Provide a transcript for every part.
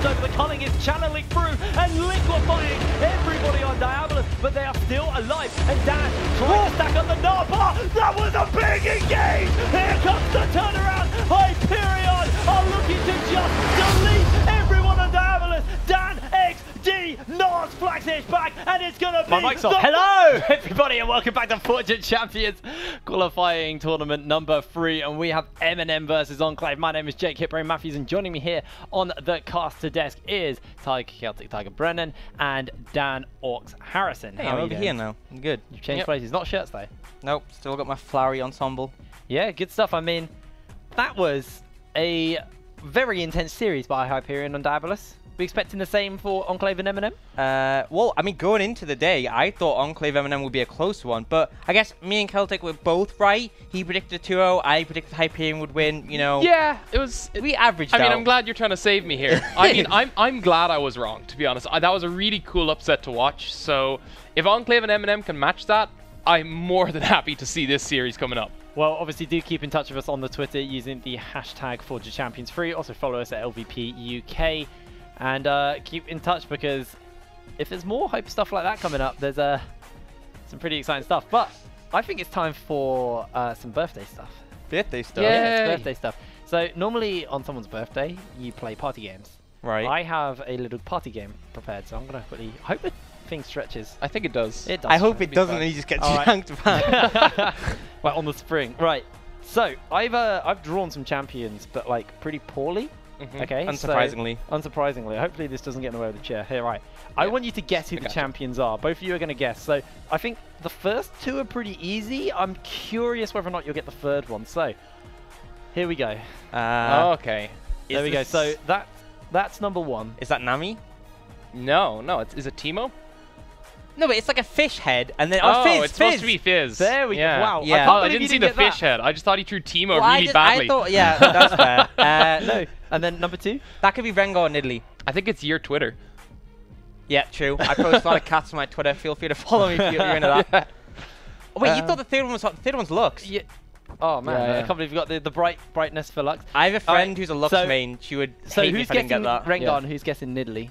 comes over. The culling is channeling through and liquefying everybody on Diabolus, but they are still alive. And Dan trying to stack up the Napa. That was a big engage. Here comes the turnaround. Hyperion are looking to just delete everyone on Diabolus. Dan XD Nars flags his back, and it's gonna be. My mic's off. Hello, everybody, and welcome back to Fortune Champions qualifying tournament number 3, and we have MnM versus ENCLAVE. My name is Jake Hitbrain Matthews, and joining me here on the caster desk is Tiger Celtic Tiger Brennan and Dan Orcs Harrison. Hey, I'm over here now. I'm good. You've changed places, not shirts though. Nope, still got my flowery ensemble. Yeah, good stuff. I mean, that was a very intense series by Hyperion on Diabolus. We expecting the same for ENCLAVE and MnM? Well, I mean, going into the day, I thought ENCLAVE MnM would be a close one, but I guess me and Celtic were both right. He predicted 2-0, I predicted Hyperion would win, you know. Yeah, it was... We averaged out. I mean, I'm glad you're trying to save me here. I mean, I'm glad I was wrong, to be honest. That was a really cool upset to watch, so if ENCLAVE and MnM can match that, I'm more than happy to see this series coming up. Well, obviously, do keep in touch with us on the Twitter using the hashtag ForgeChampions3. Also follow us at LVP UK. And keep in touch, because if there's more hype stuff like that coming up, there's some pretty exciting stuff. But I think it's time for some birthday stuff. Birthday stuff? Yeah, it's birthday stuff. So normally on someone's birthday, you play party games. Right. I have a little party game prepared, so I'm going to quickly... I hope the thing stretches. I think it does. It does. I hope it doesn't and he just gets yanked back. Right, on the spring. Right. So I've drawn some champions, but like pretty poorly. Okay. Unsurprisingly. So, unsurprisingly. Hopefully this doesn't get in the way of the chair. Here, right. I want you to guess who the champions are. Both of you are going to guess. So I think the first two are pretty easy. I'm curious whether or not you'll get the third one. So here we go. Okay. There we go. So that's number 1. Is that Nami? No, is it Teemo? No, but it's like a fish head, and then Fizz, it's supposed to be Fizz. There we go. Wow. Yeah. I didn't see the fish head. I just thought he threw Teemo really badly. I thought, yeah, that's fair. No. And then number 2? That could be Rengar or Nidalee. I think it's your Twitter. Yeah, true. I post a lot of cats on my Twitter. Feel free to follow me if you're into that. Yeah. Oh, wait, you thought the third one was what? The third one's Lux. Yeah. Oh man, I can't believe you got the brightness for Lux. I have a friend who's a Lux main. She would hate me if I didn't get that. Rengar and who's guessing Nidalee?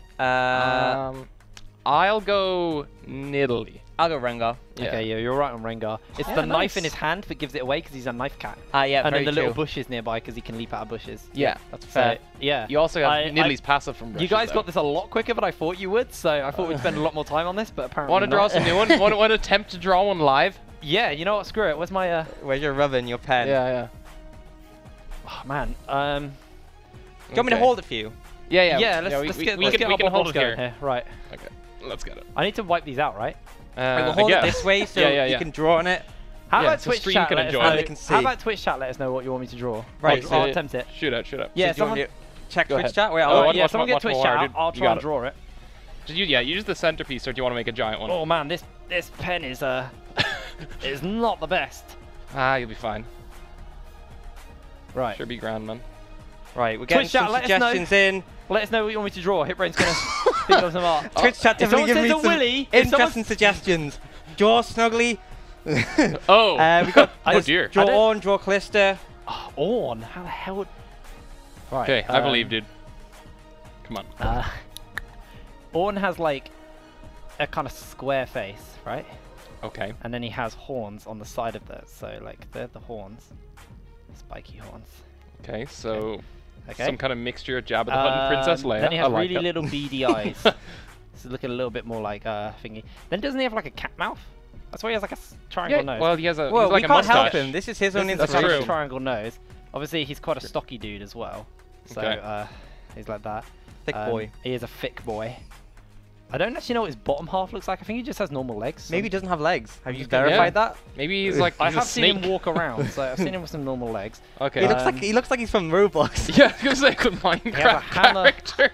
I'll go Nidalee. I'll go Rengar. Yeah. Okay, yeah, you're right on Rengar. It's the knife in his hand that gives it away because he's a knife cat. Yeah, and then the true. little bushes nearby because he can leap out of bushes. Yeah, that's fair. So, yeah. You also have Nidalee's passive from brushes, You guys got this a lot quicker than I thought you would, so I thought we'd spend a lot more time on this, but apparently Want to draw us a new one? Want to attempt to draw one live? Yeah, you know what? Screw it. Where's my... Where's your rubber and your pen? Yeah. Oh, man. Do you want me to hold it for you? Yeah, let's get our hold it here. Right. Okay, let's get it. I need to wipe these out, right? We'll hold it this way so you can draw on it. How about Twitch chat? How about Twitch chat? Let us know what you want me to draw. Right, I'll attempt it. Shoot out. Yeah, someone check Twitch chat. Wait, someone get Twitch chat. I'll try and draw it. You use the centerpiece, or do you want to make a giant one? Oh man, this pen is is not the best. You'll be fine. Right. Should be grand, man. Right, we're getting some suggestions in. Let us know what you want me to draw. Hitbrain's gonna think of some art. Twitch chat definitely give me some interesting suggestions. Draw Snuggly. We got dear. Draw Orn, draw Callisto. Oh, Orn? How the hell would... Right. Okay, I believe, dude. Come on. Orn has like a kind of square face, right? Okay. And then he has horns on the side of that, so like they're the horns. Spiky horns. Okay, so... Okay. Some kind of mixture of Jabba the Hutt and Princess Leia. Then he has really little beady eyes. It's looking a little bit more like thingy. Then doesn't he have like a cat mouth? That's why he has like a triangle nose. Well, he has a we like can't help him. This is his own inspiration. That's a triangle nose. Obviously, he's quite a stocky dude as well. So he's like that. Thick boy. He is a thick boy. I don't actually know what his bottom half looks like. I think he just has normal legs. Maybe he doesn't have legs. Have you verified that? Maybe he's like I have seen him walk around, so I've seen him with some normal legs. Okay. He looks like he's from Roblox. Yeah, because like a Minecraft character.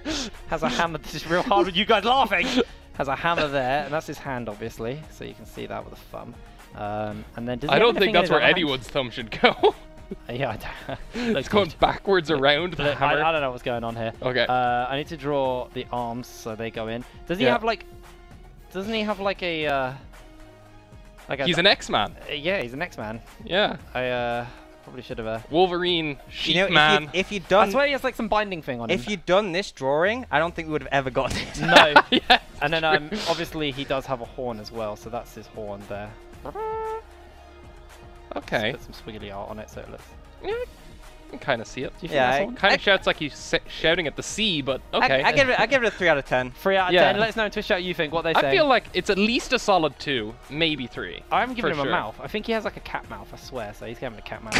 Has a hammer. This is real hard with you guys laughing. Has a hammer there, and that's his hand, obviously. So you can see that with a thumb. And then I don't think that's where anyone's thumb should go. Yeah, it's going backwards around the hammer. I don't know what's going on here. Okay. I need to draw the arms so they go in. Does he have like? Doesn't he have like a? He's an X-Man. Yeah, he's an X-Man. Yeah. Probably should have. Wolverine, Sheep You know, Man. if you'd I done, swear he has like some binding thing on him. if you'd done this drawing, I don't think we would have ever got it. No. Yeah, And then obviously he does have a horn as well, so that's his horn there. okay. Put some squiggly art on it so it looks. Yeah, I can kind of see it. Do you think Yeah, that's one? Kind of shouts like he's shouting at the sea, but okay. I give it a 3 out of 10. 3 out of Yeah. 10. Let us know in Twitch chat what you think. What they I say. feel like it's at least a solid 2, maybe 3. I haven't given for him sure. a mouth. I think he has like a cat mouth. I swear. So he's having a cat mouth.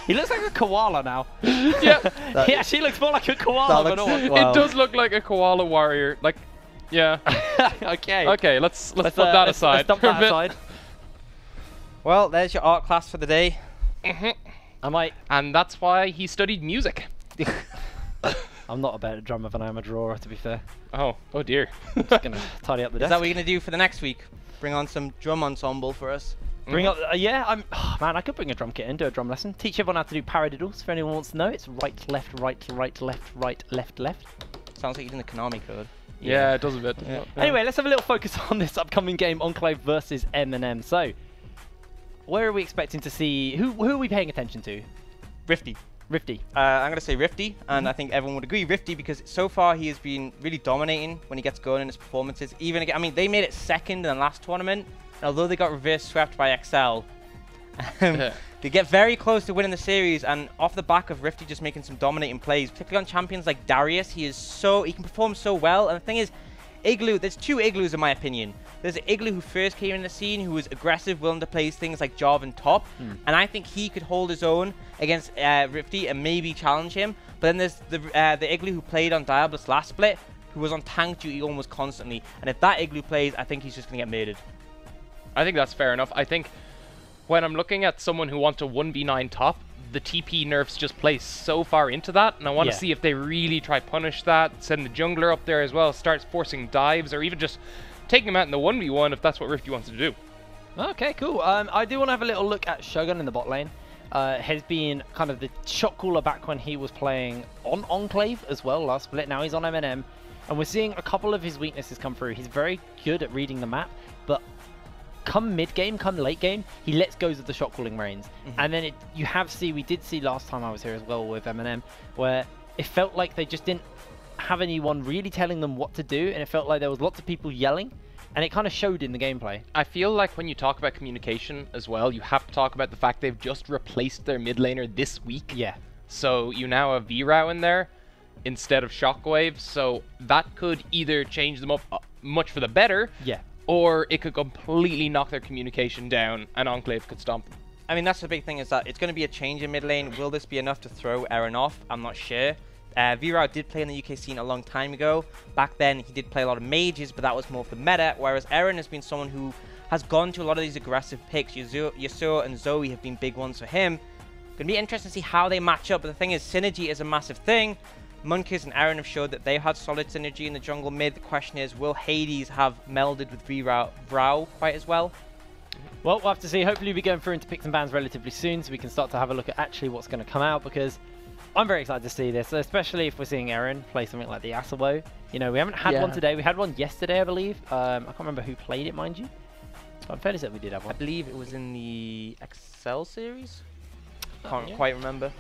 He looks like a koala now. Yeah, He actually looks more like a koala than looks- all. Wow. it does look like a koala warrior. Like, yeah. Okay. Okay, let's put that aside. Let's dump for a that bit. aside. Well, there's your art class for the day. I might. And that's why he studied music. I'm not a better drummer than I am a drawer, to be fair. Oh dear. Just gonna tidy up the Is desk. that what you're gonna do for the next week? Bring on some drum ensemble for us. Bring up, yeah, oh, man, I could bring a drum kit in, do a drum lesson. Teach everyone how to do paradiddles, if anyone wants to know. It's right, left, right, right, left, right, left, left. Sounds like you're doing the Konami code. Yeah, it does a bit. Yeah. Anyway, let's have a little focus on this upcoming game, ENCLAVE versus MnM. So, where are we expecting to see, who are we paying attention to? Rifty. Rifty. I'm going to say Rifty, and I think everyone would agree Rifty because so far he has been really dominating when he gets going in his performances. Even again, I mean, they made it second in the last tournament, and although they got reverse swept by XL, they get very close to winning the series. And off the back of Rifty just making some dominating plays, particularly on champions like Darius, he can perform so well. And the thing is, Igloo, there's 2 Igloos in my opinion. There's an Igloo who first came in the scene, who was aggressive, willing to play things like Jarvan top, and I think he could hold his own against Rifty and maybe challenge him. But then there's the Igloo who played on Diablos last split, who was on tank duty almost constantly, and if that Igloo plays, I think he's just going to get murdered. I think that's fair enough. I think when I'm looking at someone who wants to 1v9 top, the TP nerfs just play so far into that, and I want to see if they really try punish that, send the jungler up there as well, starts forcing dives, or even just taking him out in the 1v1 if that's what Rifty wants to do. Okay, cool. I do want to have a little look at Shogun in the bot lane. Has been kind of the shot caller back when he was playing on ENCLAVE as well last split. Now he's on MnM, and we're seeing a couple of his weaknesses come through. He's very good at reading the map, but come mid game, come late game, he lets go of the shot calling reins. And then we did see last time I was here as well with MnM, where it felt like they just didn't have anyone really telling them what to do, and it felt like there was lots of people yelling, and it kind of showed in the gameplay. I feel like when you talk about communication as well, you have to talk about the fact they've just replaced their mid laner this week. Yeah. So you now have VRAU in there instead of Shockwave, so that could either change them up much for the better, Yeah. or it could completely knock their communication down and ENCLAVE could stomp them. I mean, that's the big thing, is that it's going to be a change in mid lane. Will this be enough to throw Eren off? I'm not sure. VRAU did play in the UK scene a long time ago. Back then, he did play a lot of mages, but that was more for meta, whereas Eren has been someone who has gone to a lot of these aggressive picks. Yasuo and Zoe have been big ones for him. Going to be interesting to see how they match up, but the thing is, synergy is a massive thing. Munkers and Eren have showed that they had solid synergy in the jungle mid. The question is, will Hades have melded with VRAU quite as well? Well, we'll have to see. Hopefully we'll be going through into picks and bans relatively soon, so we can start to have a look at actually what's going to come out, because I'm very excited to see this, especially if we're seeing Eren play something like the Asawo. You know, we haven't had one today. We had one yesterday, I believe. I can't remember who played it, mind you. But I'm fairly certain we did have I one. believe it was in the Excel series. Can't yeah. quite remember.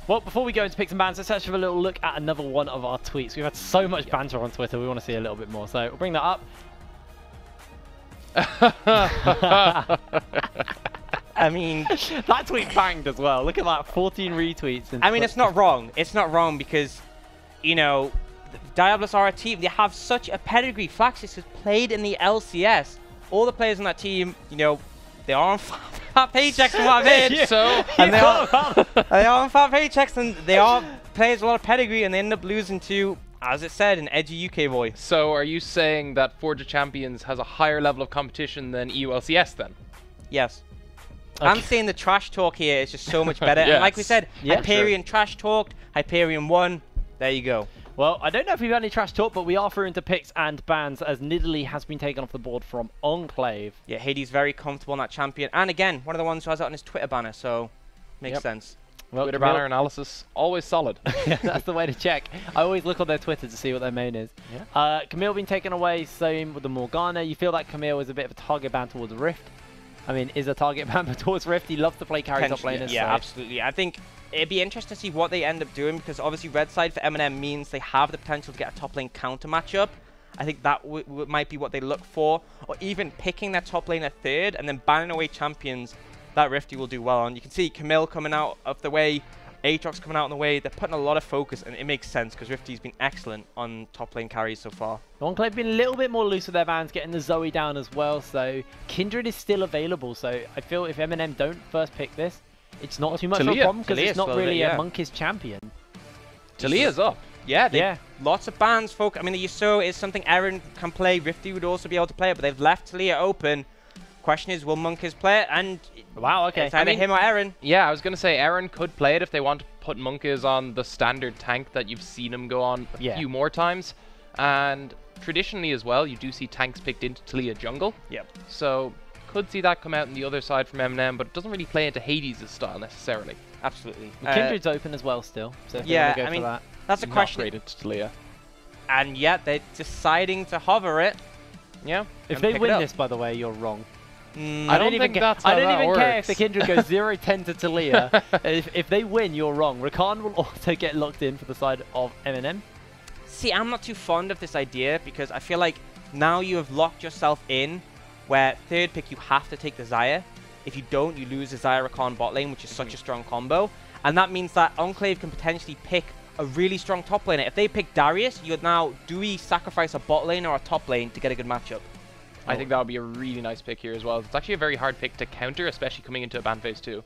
Well, before we go into picks and bans, let's actually have a little look at another one of our tweets. We've had so much banter on Twitter, we want to see a little bit more. So we'll bring that up. I mean, That tweet banged as well. Look at that, 14 retweets. I mean, it's not wrong. It's not wrong because, you know, Diablos are a team. They have such a pedigree. Flaxis has played in the LCS. All the players on that team, you know, they are on fat paychecks from what I've heard. So, And they are on fat paychecks, and they are players with a lot of pedigree, and they end up losing to, as it said, an edgy UK boy. so are you saying that Forge of Champions has a higher level of competition than EULCS then? Yes. Okay. I'm saying the trash talk here is just so much better. Yes. And like we said, Yeah, Hyperion trash talked, Hyperion won. There you go. Well, I don't know if we've had any trash talk, but we are through into picks and bans as Nidalee has been taken off the board from ENCLAVE. Yeah, Hades very comfortable on that champion. And again, one of the ones who has it on his Twitter banner, so makes Yep. sense. Well, Twitter Camille- banner analysis, always solid. That's the way to check. I always look on their Twitter to see what their main is. Camille being taken away, same with the Morgana. You feel like Camille is a bit of a target ban towards Rift. I mean, is a target ban towards Rift. He loves to play carry top laners. Yeah, so. absolutely. I think it'd be interesting to see what they end up doing, because obviously red side for MnM means they have the potential to get a top lane counter matchup. I think that might be what they look for, or even picking their top lane at third and then banning away champions that Rifty will do well on. You can see Camille coming out of the way, Aatrox coming out in the way. They're putting a lot of focus, and it makes sense because Rifty's been excellent on top lane carries so far. ENCLAVE been a little bit more loose with their bans, getting the Zoe down as well, so Kindred is still available. So I feel if MnM don't first pick this, it's not too much of a problem because it's not really a Monkish champion. Talia's up. Yeah, lots of bans, folk. I mean, the Yasuo is something Aaron can play. Rifty would also be able to play it, but they've left Talia open. Question is, will Monkish play it? And wow, okay. It's either him or Aaron. Yeah, I was going to say Aaron could play it if they want to put Monkish on the standard tank that you've seen him go on a few more times. And traditionally as well, you do see tanks picked into Talia jungle. Yep. So could see that come out on the other side from MnM, but it doesn't really play into Hades' style necessarily. Absolutely. Kindred's open as well still. So if yeah, go I mean, for that. That's a question. Not to Talia. And yet they're deciding to hover it. Yeah. If they win this, by the way, you're wrong. I don't think that's how I don't that even works. care if the Kindred goes 0-10 to Talia. if they win, you're wrong. Rakan will also get locked in for the side of MnM. See, I'm not too fond of this idea because I feel like now you have locked yourself in where third pick you have to take the Xayah. If you don't, you lose the Xayah Rakan bot lane, which is such a strong combo. And that means that ENCLAVE can potentially pick a really strong top laner. If they pick Darius, you're now, do we sacrifice a bot lane or a top lane to get a good matchup? I think that would be a really nice pick here as well. It's actually a very hard pick to counter, especially coming into a ban phase 2.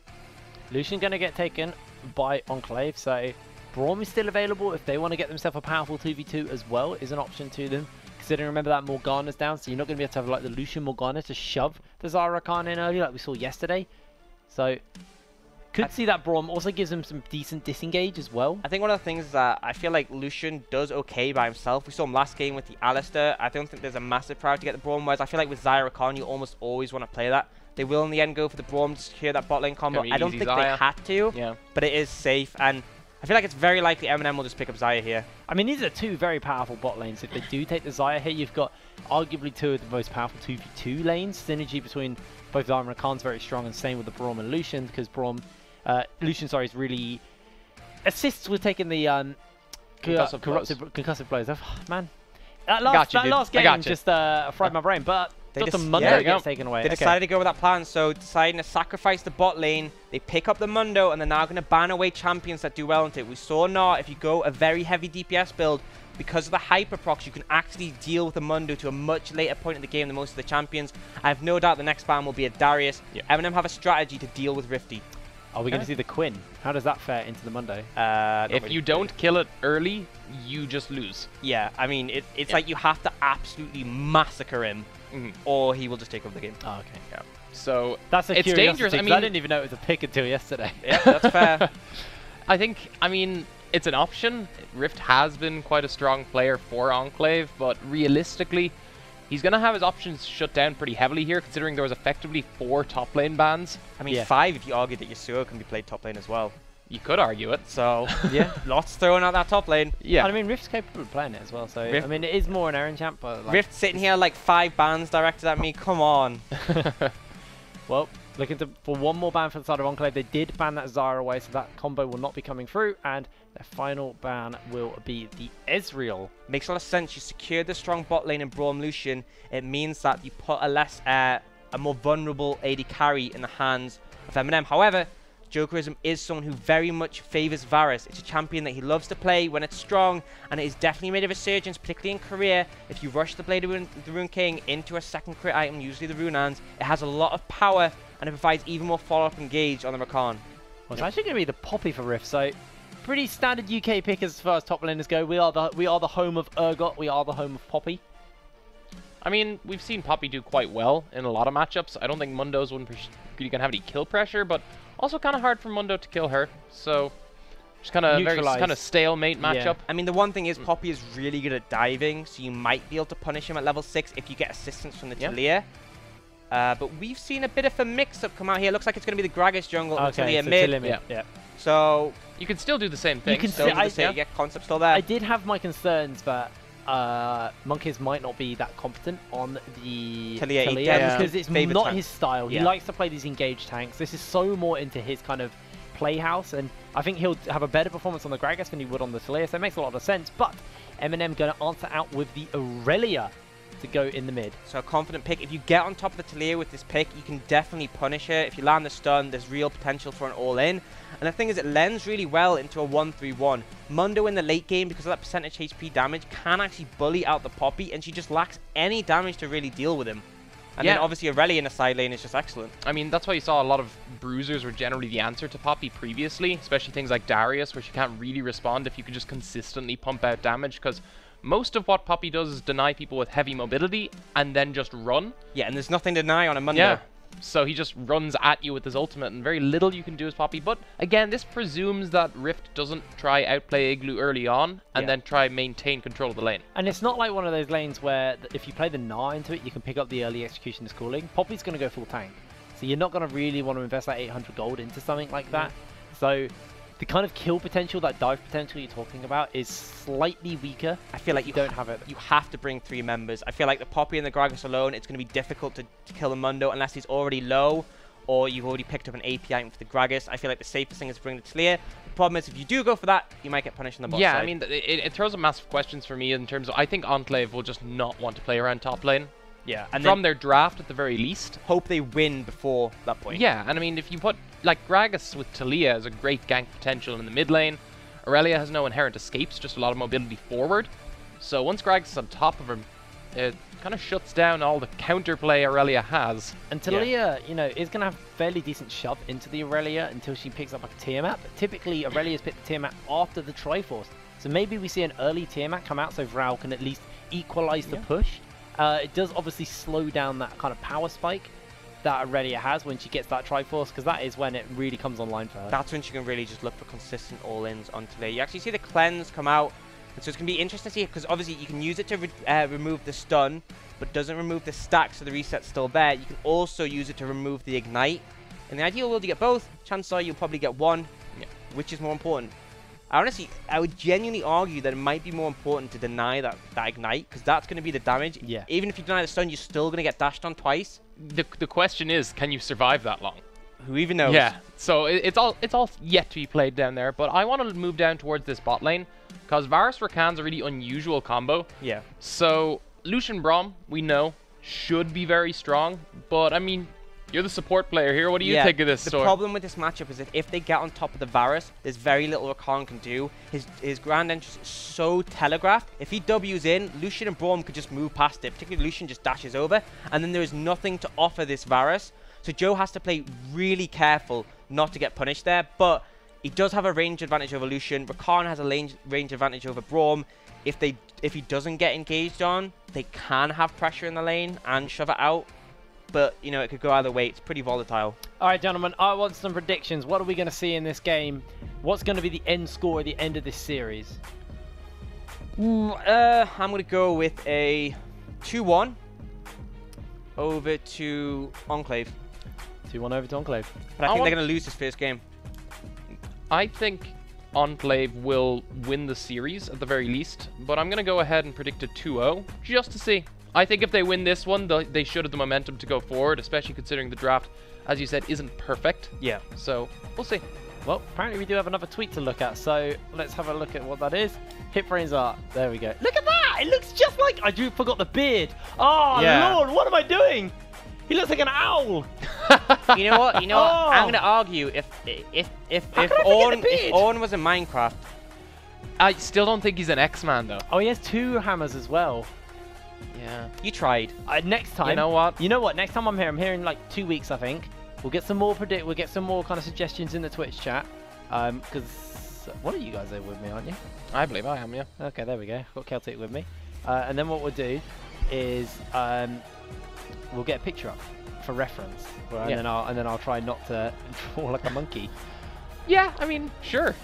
Lucian going to get taken by ENCLAVE, so Braum is still available if they want to get themselves a powerful 2v2 as well, is an option to them. Considering, remember that Morgana's down, so you're not going to be able to have like the Lucian Morgana to shove the Xayah Rakan in early like we saw yesterday. So could see that Braum also gives him some decent disengage as well. I think one of the things that I feel like Lucian does okay by himself. We saw him last game with the Alistair. I don't think there's a massive priority to get the Braum, whereas I feel like with Xayah Rakan, you almost always want to play that. They will in the end go for the Braum to secure that bot lane combo. I don't think they had to, but it is safe. And I feel like it's very likely MnM will just pick up Xayah here. I mean, these are two very powerful bot lanes. If they do take the Xayah here, you've got arguably two of the most powerful 2v2 lanes. Synergy between both Xayah and Rakan's very strong, and same with the Braum and Lucian, because Lucian, is really assists with taking the concussive blows. Oh, man, that last game just fried my brain, but Dr. Mundo gets taken away. They decided to go with that plan, so deciding to sacrifice the bot lane, they pick up the Mundo, and they're now going to ban away champions that do well into it. We saw now, if you go a very heavy DPS build, because of the hyper procs, you can actually deal with the Mundo to a much later point in the game than most of the champions. I have no doubt the next ban will be a Darius. MnM have a strategy to deal with Rifty. Are we going to see the Quinn? How does that fare into the Mundo? If you don't kill it early, you just lose. Yeah, I mean, it's like you have to absolutely massacre him, or he will just take over the game. Oh, okay. Yeah. So that's a it's dangerous. I mean, I didn't even know it was a pick until yesterday. Yeah, that's fair. I mean, it's an option. Rift has been quite a strong player for ENCLAVE, but realistically, he's going to have his options shut down pretty heavily here, considering there was effectively 4 top lane bans. I mean, 5 if you argue that Yasuo can be played top lane as well. You could argue it. So, lots thrown out that top lane. Yeah. And I mean, Rift's capable of playing it as well, so, I mean, it is more an Aaron champ, but... Like, Rift sitting here like 5 bans directed at me, come on. Well, looking for one more ban for the side of ENCLAVE. They did ban that Xayah away, so that combo will not be coming through, and their final ban will be the Ezreal. Makes a lot of sense. You secure the strong bot lane in Braum Lucian. It means that you put a more vulnerable AD carry in the hands of MnM. However, Jokerism is someone who very much favors Varus. It's a champion that he loves to play when it's strong, and it is definitely made a resurgence, particularly in career. If you rush the Blade of the Rune King into a second crit item, usually the Rune Hands, it has a lot of power, and it provides even more follow-up engage on the Rakan. Well, it's actually going to be the Poppy for Rift, so pretty standard UK pick as far as top laners go. We are the home of Urgot. We are the home of Poppy. I mean, we've seen Poppy do quite well in a lot of matchups. I don't think Mundo's one really gonna have any kill pressure, but also kind of hard for Mundo to kill her. So just kind of stalemate matchup. Yeah. I mean, the one thing is Poppy is really good at diving, so you might be able to punish him at level 6 if you get assistance from the Talia. But we've seen a bit of a mix-up come out here. Looks like it's going to be the Gragas jungle and Talia mid. Yeah. So you can still do the same thing. You can get concept still there. I did have my concerns, but Monkeys might not be that competent on the Talia because it's favorite not tank. his style. He likes to play these engaged tanks. This is so more into his kind of playhouse, and I think he'll have a better performance on the Gragas than he would on the Talia, so it makes a lot of sense. But MnM going to answer out with the Aurelia to go in the mid. So a confident pick. If you get on top of the Talia with this pick, you can definitely punish her. If you land the stun, there's real potential for an all-in. And the thing is, it lends really well into a 1-3-1. Mundo in the late game, because of that percentage HP damage, can actually bully out the Poppy, and she just lacks any damage to really deal with him. And then obviously Aurelia in the side lane is just excellent. I mean, that's why you saw a lot of bruisers were generally the answer to Poppy previously, especially things like Darius, where she can't really respond if you could just consistently pump out damage, because most of what Poppy does is deny people with heavy mobility and then just run. Yeah, and there's nothing to deny on a Mundo. Yeah, so he just runs at you with his ultimate, and very little you can do as Poppy. But again, this presumes that Rift doesn't try outplay Igloo early on and then try maintain control of the lane. And it's not like one of those lanes where if you play the Gnar into it, you can pick up the early execution is calling. Poppy's going to go full tank. So you're not going to really want to invest that 800 gold into something like that. So the kind of kill potential, that dive potential you're talking about, is slightly weaker. I feel like you don't have it. You have to bring 3 members. I feel like the Poppy and the Gragas alone, it's going to be difficult to kill the Mundo unless he's already low, or you've already picked up an AP item for the Gragas. I feel like the safest thing is to bring the Talia. The problem is, if you do go for that, you might get punished on the bot side. I mean, it throws up massive questions for me in terms of, I think ENCLAVE will just not want to play around top lane. Yeah, and from their draft at the very least. Hope they win before that point. Yeah, and I mean, if you put, like, Gragas with Talia has a great gank potential in the mid lane. Aurelia has no inherent escapes, just a lot of mobility forward. So once Gragas is on top of him, it kind of shuts down all the counterplay Aurelia has. And Talia, you know, is going to have fairly decent shove into the Aurelia until she picks up a Tiamat. But typically, Aurelia's picked the Tiamat after the Triforce. So maybe we see an early Tiamat come out so Vral can at least equalize the push. It does obviously slow down that kind of power spike that Aurelia has when she gets that Triforce, because that is when it really comes online for her. That's when she can really just look for consistent all-ins on Talia. You actually see the cleanse come out, and so it's going to be interesting to see, because obviously you can use it to remove the stun, but doesn't remove the stack, so the reset's still there. You can also use it to remove the ignite. In the ideal world, you get both. Chances are you'll probably get one. Which is more important? Honestly, I would genuinely argue that it might be more important to deny that ignite, because that's going to be the damage. Yeah. Even if you deny the stun, you're still going to get dashed on twice. The question is, can you survive that long? Who even knows? Yeah. So it's all yet to be played down there. But I want to move down towards this bot lane, because Varus Rakan's a really unusual combo. Yeah. So Lucian Braum, we know, should be very strong. But I mean, you're the support player here. What do you think of this story? The problem with this matchup is that if they get on top of the Varus, there's very little Rakan can do. His grand entrance is so telegraphed. If he W's in, Lucian and Braum could just move past it. Particularly Lucian just dashes over, and then there is nothing to offer this Varus. So Joe has to play really careful not to get punished there. But he does have a range advantage over Lucian. Rakan has a range advantage over Braum. If he doesn't get engaged on, they can have pressure in the lane and shove it out. But, you know, it could go either way. It's pretty volatile. All right, gentlemen, I want some predictions. What are we going to see in this game? What's going to be the end score at the end of this series? I'm going to go with a 2-1 over to ENCLAVE. 2-1 over to ENCLAVE. But I think they're going to lose this first game. I think ENCLAVE will win the series at the very least, but I'm going to go ahead and predict a 2-0 just to see. I think if they win this one, they should have the momentum to go forward, especially considering the draft, as you said, isn't perfect. Yeah. So, we'll see. Well, apparently we do have another tweet to look at, so let's have a look at what that is. Hit frames art. There we go. Look at that! It looks just like... I forgot the beard. Oh, yeah. Lord, what am I doing? He looks like an owl. You know what? I'm going to argue if Ornn was in Minecraft. I still don't think he's an X-Man, though. Oh, he has 2 hammers as well. Yeah. You tried. Next time. You know what? You know what? Next time I'm here in like 2 weeks, I think. We'll get some more We'll get some more kind of suggestions in the Twitch chat. Because one of you guys are with me, aren't you? I believe I am, yeah. Okay, there we go. I've got Celtic with me. And then what we'll do is we'll get a picture up for reference. And then I'll try not to draw like a monkey. Yeah, I mean, sure.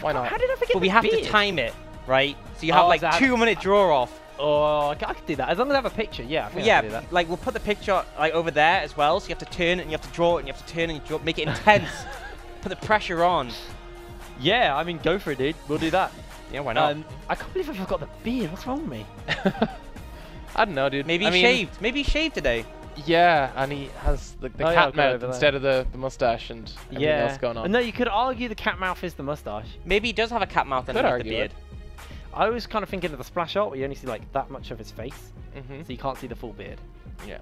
Why not? How did I forget? But we have to time it, right? So you have like 2-minute draw off. Oh, I could do that as long as I have a picture. Yeah, I think I can do that. Like we'll put the picture like over there as well. So you have to turn and you have to draw it and you have to turn and you draw. Make it intense. Put the pressure on. Yeah, I mean, go for it, dude. We'll do that. Yeah, why not? I can't believe I forgot the beard. What's wrong with me? I don't know, dude. Maybe I he mean, shaved. Maybe he shaved today. Yeah, and he has the Oh, yeah, cat I'll go mouth over there. instead of the mustache and everything else going on. No, you could argue the cat mouth is the mustache. Maybe he does have a cat mouth Could underneath the argue beard. I was kind of thinking of the splash art where you only see like that much of his face, Mm-hmm. so you can't see the full beard. Yeah.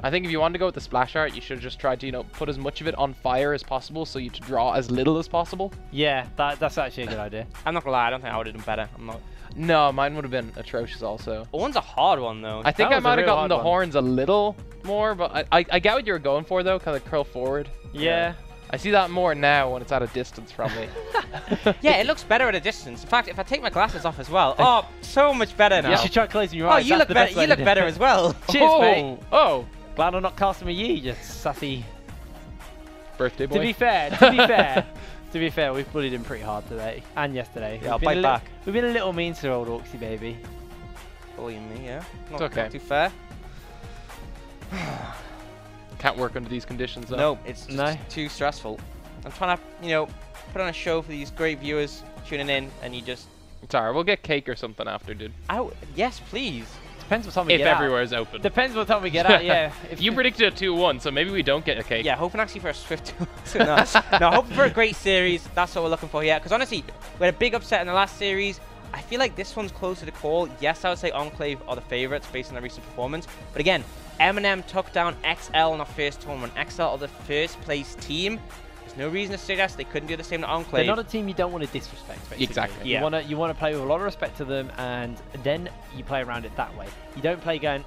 I think if you want to go with the splash art, you should just try to, you know, put as much of it on fire as possible so you to draw as little as possible. Yeah, that's actually a good idea. I'm not gonna lie, I don't think I would have done better. I'm not. No, mine would have been atrocious also. One's a hard one though. I think That I was a might have real gotten hard the one. horns a little more, but I get what you were going for though, kind of curl forward. Yeah. I see that more now when it's at a distance from me. Yeah, it looks better at a distance. In fact, if I take my glasses off as well, oh, so much better now. You should try closing your Oh, eyes. you that's look the better. best way You to look do better it. as well. Cheers, oh, mate. oh, Glad I'm not casting with you, you sassy. birthday boy. To be fair, we've bullied him pretty hard today and yesterday. Yeah, I'll We've been bite a back. We've been a little mean to old Orksy baby. Bullying me, yeah. Not, okay. not too fair. Can't work under these conditions though. No, it's just too stressful. I'm trying to, you know, put on a show for these great viewers tuning in, and you just. It's alright, we'll get cake or something after, dude. Oh, yes, please. Depends what time we If get everywhere out. is open. Depends what time we get out, yeah. If You predicted a 2-1, so maybe we don't get a cake. Yeah, hoping actually for a swift. No, hoping for a great series. That's what we're looking for here. Because honestly, we had a big upset in the last series. I feel like this one's closer to call. Yes, I would say ENCLAVE are the favorites based on their recent performance. But again, MnM took down XL in our first tournament. XL are the first place team. There's no reason to suggest they couldn't do the same to ENCLAVE. They're not a team you don't want to disrespect, basically. Exactly. You want to play with a lot of respect to them, and then you play around it that way. You don't play going,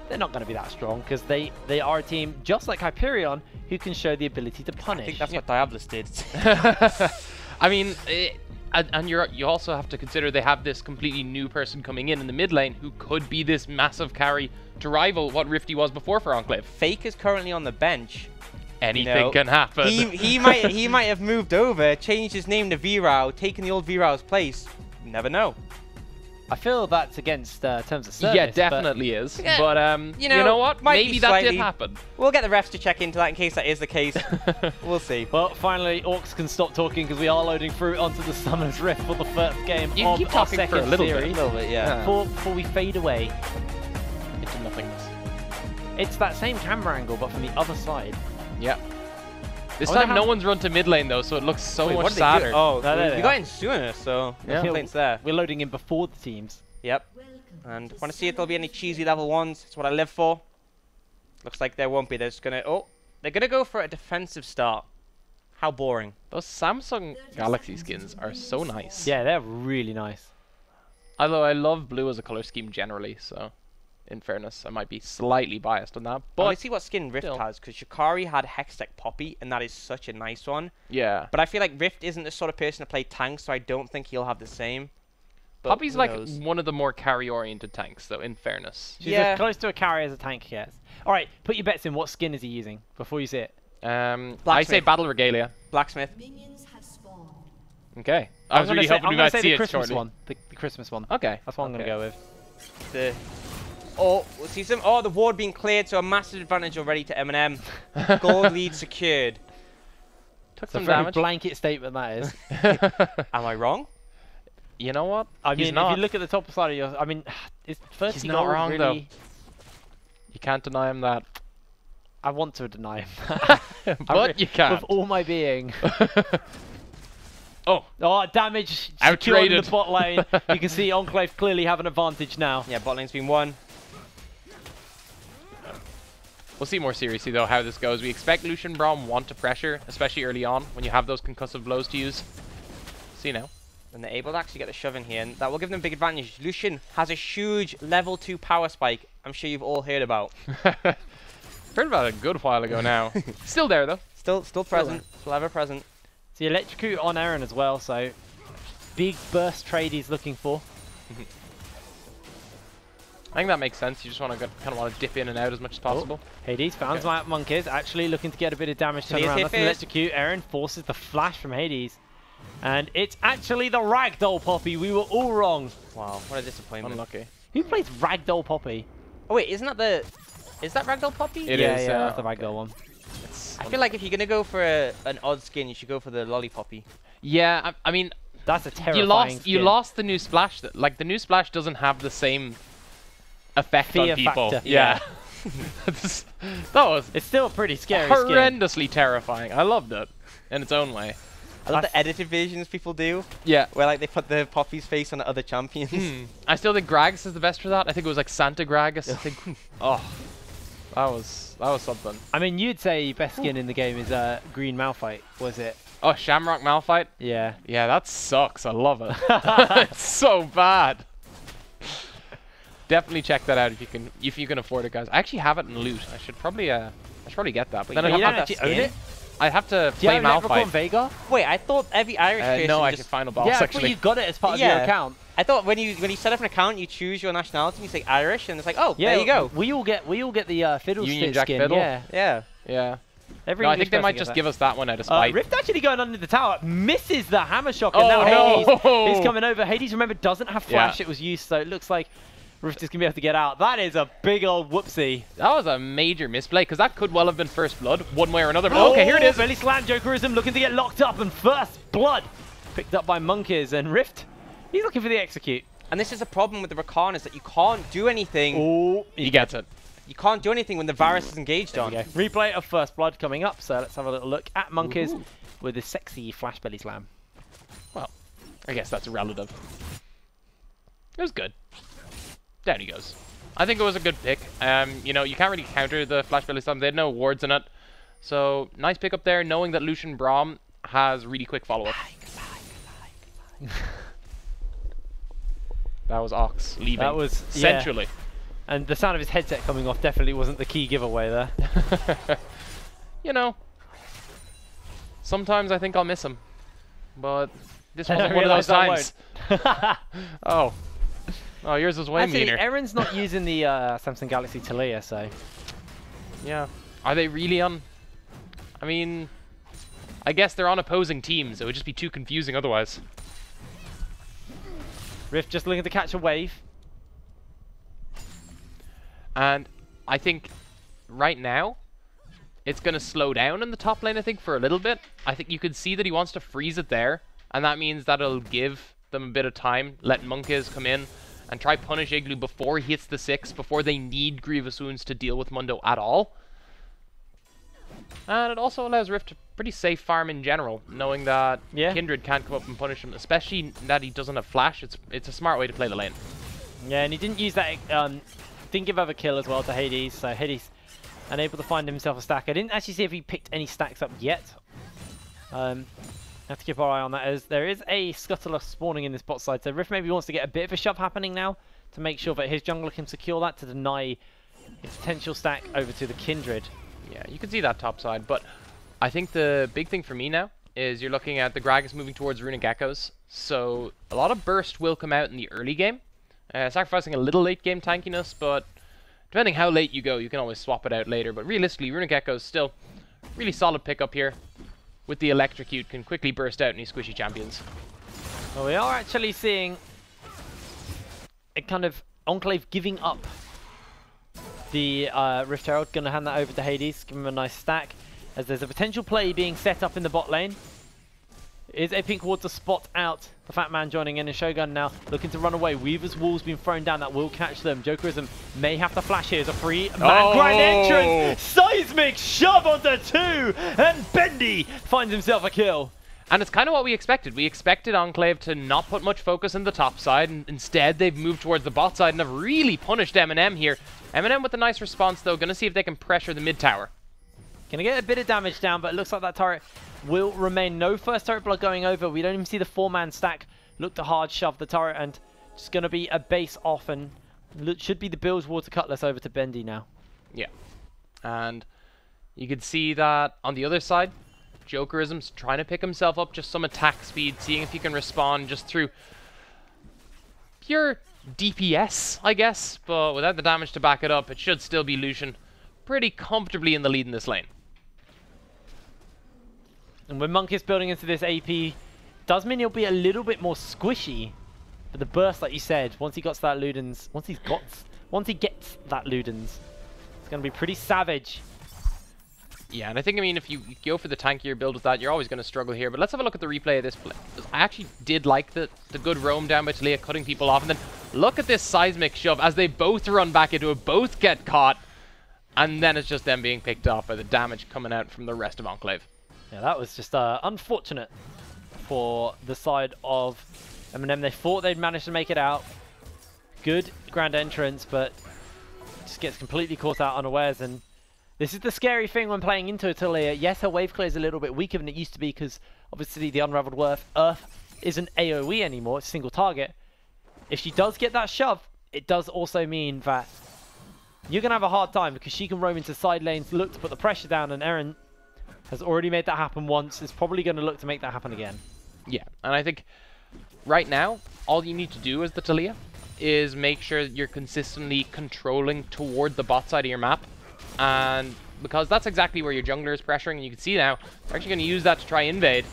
they're not going to be that strong, because they are a team, just like Hyperion, who can show the ability to punish. I think that's what Diablos did. I mean, and you also have to consider they have this completely new person coming in the mid lane who could be this massive carry to rival what Rifty was before for ENCLAVE. Fake is currently on the bench. Anything can happen. He might have moved over, changed his name to VRAU, taken the old VRAU's place. You never know. I feel that's against terms of service. Yeah, definitely is. Yeah, But you you know what? might Maybe be that did slightly- happen. We'll get the refs to check into that in case that is the case. We'll see. Well, finally, Orcs can stop talking because we are loading through onto the Summoners Rift for the first game You of keep our talking second for a little bit. series. A little bit, yeah. Before we fade away, Into nothingness. it's that same camera angle, but from the other side. Yeah. This I wonder time no how- one's run to mid lane though, so it looks so Wait, much what did they sadder. do? Oh, No, there we they got are. in sooner, so no Yeah. complaints there. We're loading in before the teams. Yep. And want to see if there'll be any cheesy level ones. That's what I live for. Looks like there won't be. They're just gonna. Oh, they're gonna go for a defensive start. How boring. Those Samsung Galaxy skins are so nice. Yeah, they're really nice. Although I love blue as a color scheme generally, so in fairness, I might be slightly biased on that. But But let's see what skin Rift still. has, because Shikari had Hextech Poppy, and that is such a nice one. yeah, But I feel like Rift isn't the sort of person to play tanks, so I don't think he'll have the same. But Poppy's who like knows? one of the more carry-oriented tanks, though. In fairness, She's Yeah. as close to a carry as a tank gets. All right, put your bets in. What skin is he using before you see it? I say Blacksmith. Battle Regalia. Blacksmith. Minions have spawned. Okay, I was I'm really gonna say, hoping we I'm gonna might say see the it Christmas shortly. one. The Christmas one. Okay, That's what I'm gonna go with. The oh, we'll see some. Oh, the ward being cleared, so a massive advantage already to MnM. Gold lead secured. Took It's a some very damage. blanket statement that is. Am I wrong? You know what? I He's mean, not. if you look at the top side of your, I mean, is 30 He's not gold wrong, really? though. You can't deny him that. I want to deny him. I But you can't. With all my being. Oh, Oh, damage secured in Outrated. the bot lane. You can see ENCLAVE clearly have an advantage now. Yeah, bot lane's been won. we'll see more seriously though how this goes. We expect Lucian Braum want to pressure, especially early on when you have those concussive blows to use. See now. And they're able to actually get the shove in here, and that will give them a big advantage. Lucian has a huge level 2 power spike. I'm sure you've all heard about. Heard about it a good while ago now. Still there though. Still present. Still ever present. So you electrocute on Aaron as well, so big burst trade he's looking for. I think that makes sense. You just want to kind of want to dip in and out as much as possible. Hades found my monkeys, actually looking to get a bit of damage turned Hades around. hit That's an first. electrocute. Aaron forces the flash from Hades. And it's actually the Ragdoll Poppy. We were all wrong. Wow, what a disappointment. Unlucky. Who plays Ragdoll Poppy? Oh wait, isn't that the... Is that Ragdoll Poppy? It yeah, is, yeah, that's the Ragdoll one. I feel like if you're going to go for an odd skin, you should go for the Lollipoppy. Yeah, I mean, That's a terrifying You lost the new splash. Like, the new splash doesn't have the same effect fear on people. factor. Yeah. It's still a pretty scary skin. Horrendously terrifying. I loved it in its own way. I love the edited versions people do. Yeah. Where like they put the Poppy's face on other champions. I still think Gragas is the best for that. I think it was like Santa Gragas. I think. Oh, that was something. I mean, you'd say best skin in the game is Green Malphite, was it? Oh, Shamrock Malphite? Yeah. Yeah, that sucks. I love it. It's so bad. Definitely check that out if you can afford it, guys. I actually have it in loot. I should probably get that. But then you don't actually own it? I have to Do you play have Malphite. Vega? Wait, I thought every Irish person no, I just... can final boss, Yeah, I actually. thought you got it as part of your account. I thought when you set up an account, you choose your nationality, and you say Irish, and it's like, oh, Yeah, there you go. We all get the Fiddlestick Union Jack skin. Fiddle? Yeah. Yeah. Yeah. Every No, I English think they person might gets just that. give us that one out of spite. Rift actually going under the tower, misses the hammer shock, and Oh, now no. Hades is coming over. Hades, remember, doesn't have flash. Yeah. It was used, so it looks like Rift is going to be able to get out. That is a big old whoopsie. That was a major misplay, because that could well have been first blood, one way or another. But okay, here it is. Belly slam, Jokerism looking to get locked up, and first blood picked up by Monkeys, and Rift, he's looking for the execute. And this is a problem with the Rakan, is that you can't do anything. Oh, He gets it. You can't do anything when the Varus is engaged on. Replay of first blood coming up, so let's have a little look at Monkeys with the sexy flash belly slam. Well, I guess that's relative. It was good. Down he goes. I think it was a good pick. You know, you can't really counter the flash belly slam. They had no wards in it. So, nice pick up there, knowing that Lucian Braum has really quick follow-up. That was Ox leaving. That was centrally. Yeah. And the sound of his headset coming off definitely wasn't the key giveaway there. You know, sometimes I think I'll miss him, but this wasn't one of those times. Oh, yours was way Actually, meaner. Aaron's not using the Samsung Galaxy Talia, so Yeah, are they really on? I mean, I guess they're on opposing teams. It would just be too confusing otherwise. Rift just looking to catch a wave. And I think right now, it's going to slow down in the top lane, I think, for a little bit. I think you could see that he wants to freeze it there. And that means that it'll give them a bit of time, let Monkeys come in and try punish Igloo before he hits the 6, before they need Grievous Wounds to deal with Mundo at all. And it also allows Rift a pretty safe farm in general, knowing that Kindred can't come up and punish him, especially that he doesn't have flash. It's a smart way to play the lane. Yeah, and he didn't use that... didn't give up a kill as well to Hades, so Hades unable to find himself a stack. I didn't actually see if he picked any stacks up yet. Have to keep our eye on that, as there is a scuttler spawning in this bot side, so Rift maybe wants to get a bit of a shove happening now to make sure that his jungler can secure that to deny a potential stack over to the Kindred. Yeah, you can see that top side, but I think the big thing for me now is you're looking at the Gragas moving towards Runic Echoes, so a lot of burst will come out in the early game. Sacrificing a little late game tankiness, but depending how late you go, you can always swap it out later. But realistically, Runic Echoes still really solid pickup here. With the Electrocute, can quickly burst out any squishy champions. Well, we are actually seeing a kind of Enclave giving up the Rift Herald. Going to hand that over to Hades, give him a nice stack, as there's a potential play being set up in the bot lane. Is a pink ward to spot out the Fat Man joining in, and Shogun now looking to run away. Weaver's wall's been thrown down, that will catch them. Jokerism may have to flash here as a free-man grind entrance. Seismic shove onto 2, and Bendy finds himself a kill. And it's kind of what we expected. We expected Enclave to not put much focus on the top side, and instead they've moved towards the bot side and have really punished MnM here. MnM with a nice response though, gonna see if they can pressure the mid tower. Gonna get a bit of damage down, but it looks like that turret will remain. No first turret blood going over. We don't even see the 4-man stack look to hard shove the turret, and just gonna be a base off, and should be the Bill's Water Cutlass over to Bendy now. Yeah, and you can see that on the other side, Jokerism's trying to pick himself up just some attack speed, seeing if he can respond just through pure DPS, I guess, but without the damage to back it up, it should still be Lucian pretty comfortably in the lead in this lane. And when Monk is building into this AP, does mean he'll be a little bit more squishy. But the burst, like you said, once he gets that Ludens, once he gets that Ludens, it's going to be pretty savage. Yeah, and I think, I mean, if you go for the tankier build with that, you're always going to struggle here. But let's have a look at the replay of this play. I actually did like the good roam down by Talia, cutting people off. And then look at this seismic shove as they both run back into it, both get caught. And then it's just them being picked off by the damage coming out from the rest of Enclave. Yeah, that was just unfortunate for the side of MnM. They thought they'd managed to make it out. Good grand entrance, but just gets completely caught out unawares. And this is the scary thing when playing into Talia. Yes, her wave clear is a little bit weaker than it used to be because obviously the Unraveled Earth isn't AoE anymore, it's single target. If she does get that shove, it does also mean that you're going to have a hard time because she can roam into side lanes, look to put the pressure down, and Eren has already made that happen once. Is probably going to look to make that happen again. Yeah, and I think right now, all you need to do as the Talia is make sure that you're consistently controlling toward the bot side of your map. And because that's exactly where your jungler is pressuring, and you can see now, they're actually going to use that to try invade.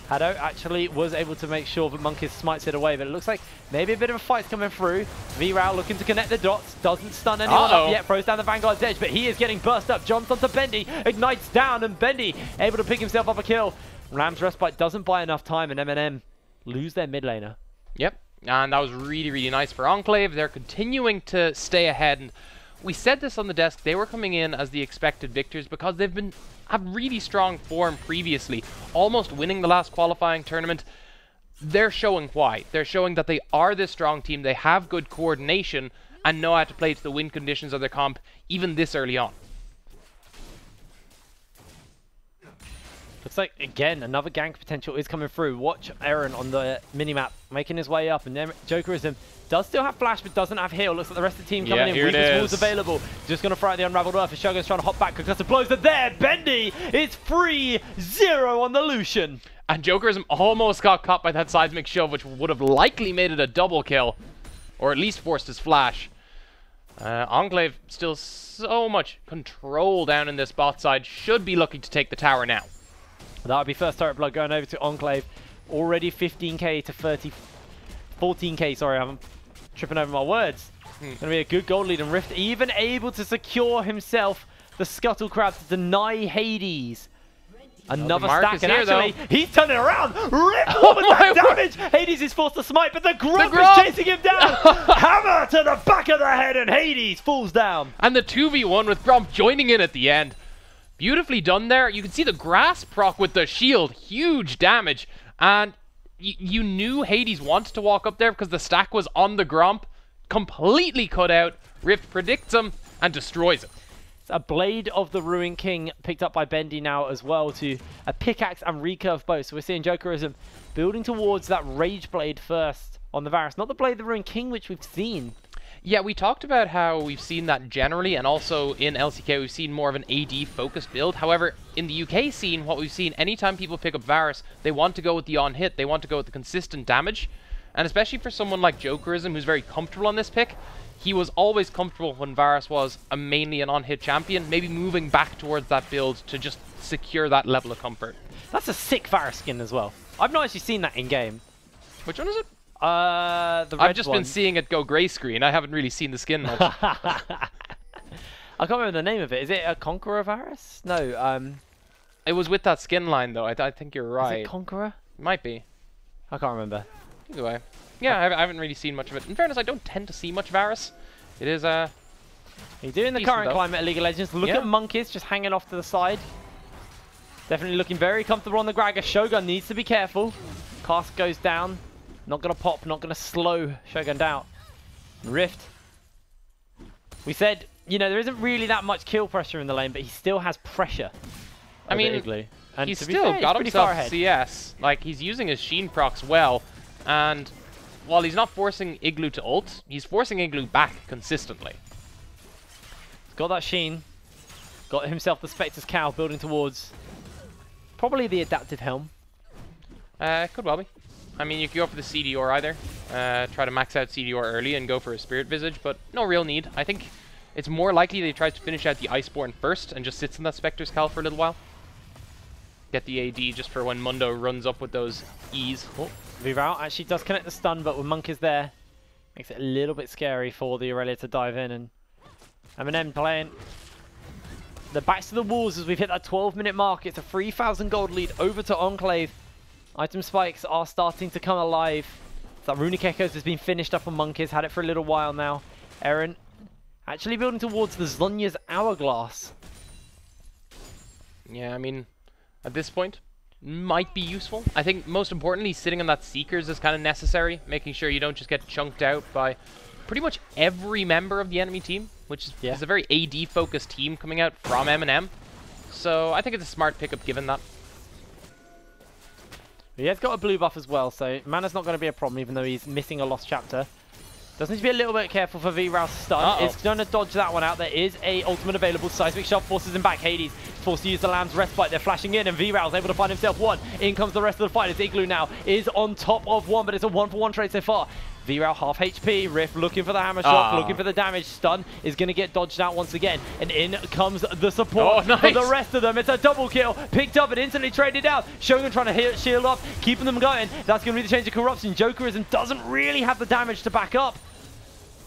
Hado actually was able to make sure that Monkeys smites it away, but it looks like maybe a bit of a fight's coming through. V-Rao looking to connect the dots, doesn't stun anyone up yet, throws down the Vanguard's edge, but he is getting burst up, jumps onto Bendy, ignites down, and Bendy able to pick himself up a kill. Ram's Respite doesn't buy enough time, and MnM lose their mid laner. Yep, and that was really, really nice for Enclave. They're continuing to stay ahead, and we said this on the desk, they were coming in as the expected victors because they've been had really strong form previously, almost winning the last qualifying tournament. They're showing why. They're showing that they are this strong team, they have good coordination, and know how to play to the win conditions of their comp, even this early on. Looks like, again, another gank potential is coming through. Watch Eren on the minimap, making his way up, and then Jokerism does still have flash, but doesn't have heal. Looks like the rest of the team coming in. Weakest walls available. Just going to throw out the Unraveled Earth. Shogun's trying to hop back because the blows are there. Bendy is 3-0 on the Lucian. And Jokerism almost got caught by that seismic shove, which would have likely made it a double kill, or at least forced his flash. Enclave still so much control down in this bot side. Should be looking to take the tower now. That would be first turret blood going over to Enclave. Already 15k to 14k, sorry, I'm tripping over my words. Going to be a good gold lead, and Rift even able to secure himself the Scuttle Crab to deny Hades. Another stack, and actually, he's turning around. Rift with that damage. Hades is forced to smite, but the Grump is chasing him down. Hammer to the back of the head, and Hades falls down. And the 2v1 with Grump joining in at the end. Beautifully done there. You can see the grass proc with the shield. Huge damage. And you knew Hades wanted to walk up there because the stack was on the Grump. Completely cut out. Rift predicts him and destroys him. A Blade of the Ruined King picked up by Bendy now as well to a pickaxe and recurve bow. So we're seeing Jokerism building towards that Rage Blade first on the Varus. Not the Blade of the Ruined King, which we've seen. Yeah, we talked about how we've seen that generally, and also in LCK we've seen more of an AD-focused build. However, in the UK scene, what we've seen, anytime people pick up Varus, they want to go with the on-hit, they want to go with the consistent damage. And especially for someone like Jokerism, who's very comfortable on this pick, he was always comfortable when Varus was mainly an on-hit champion, maybe moving back towards that build to just secure that level of comfort. That's a sick Varus skin as well. I've not actually seen that in-game. Which one is it? The red I've just been seeing it go grey screen. I haven't really seen the skin much. I can't remember the name of it. Is it a Conqueror Varus? No. It was with that skin line, though. I think you're right. Is it Conqueror? Might be. I can't remember. Either way. Yeah, I haven't really seen much of it. In fairness, I don't tend to see much Varus. It is, you do in the current climate of League of Legends. Look at Monkeys just hanging off to the side. Definitely looking very comfortable on the Gragger. Shogun needs to be careful. Cast goes down. Not going to pop, not going to slow Shogun down. Rift. We said, you know, there isn't really that much kill pressure in the lane, but he still has pressure. I mean, and he's still got himself CS. Like, he's using his Sheen procs well, and while he's not forcing Igloo to ult, he's forcing Igloo back consistently. He's got that Sheen. Got himself the Spectre's Cow building towards probably the Adaptive Helm. Could well be. I mean, you could go for the CDR either. Try to max out CDR early and go for a Spirit Visage, but no real need. I think it's more likely that he tries to finish out the Iceborne first and just sits in that Spectre's Cal for a little while. Get the AD just for when Mundo runs up with those E's. Oh, V-Rao actually does connect the stun, but with Monkeys there, makes it a little bit scary for the Aurelia to dive in. And MnM playing the backs to the walls as we've hit that 12-minute mark. It's a 3,000 gold lead over to Enclave. Item spikes are starting to come alive. That Runic Echoes has been finished up on Monkeys, had it for a little while now. Eren actually building towards the Zhonya's Hourglass. Yeah, I mean, at this point, might be useful. I think most importantly, sitting on that Seekers is kind of necessary, making sure you don't just get chunked out by pretty much every member of the enemy team, which is a very AD-focused team coming out from MnM. So I think it's a smart pickup given that. He has got a blue buff as well, so mana's not going to be a problem even though he's missing a lost chapter. Does need to be a little bit careful for V-Ral's stun. It's going to dodge that one out. There is a ultimate available. Seismic Shove forces him back. Hades forced to use the Lamb's Respite. They're flashing in, and V-Ral's able to find himself one. In comes the rest of the fighters. Igloo now is on top of one, but it's a 1-for-1 trade so far. V-Ral half HP. Rift looking for the hammer shot, looking for the damage. Stun is going to get dodged out once again. And in comes the support for the rest of them. It's a double kill. Picked up and instantly traded out. Shogun trying to shield up, keeping them going. That's going to be the change of corruption. Jokerism doesn't really have the damage to back up.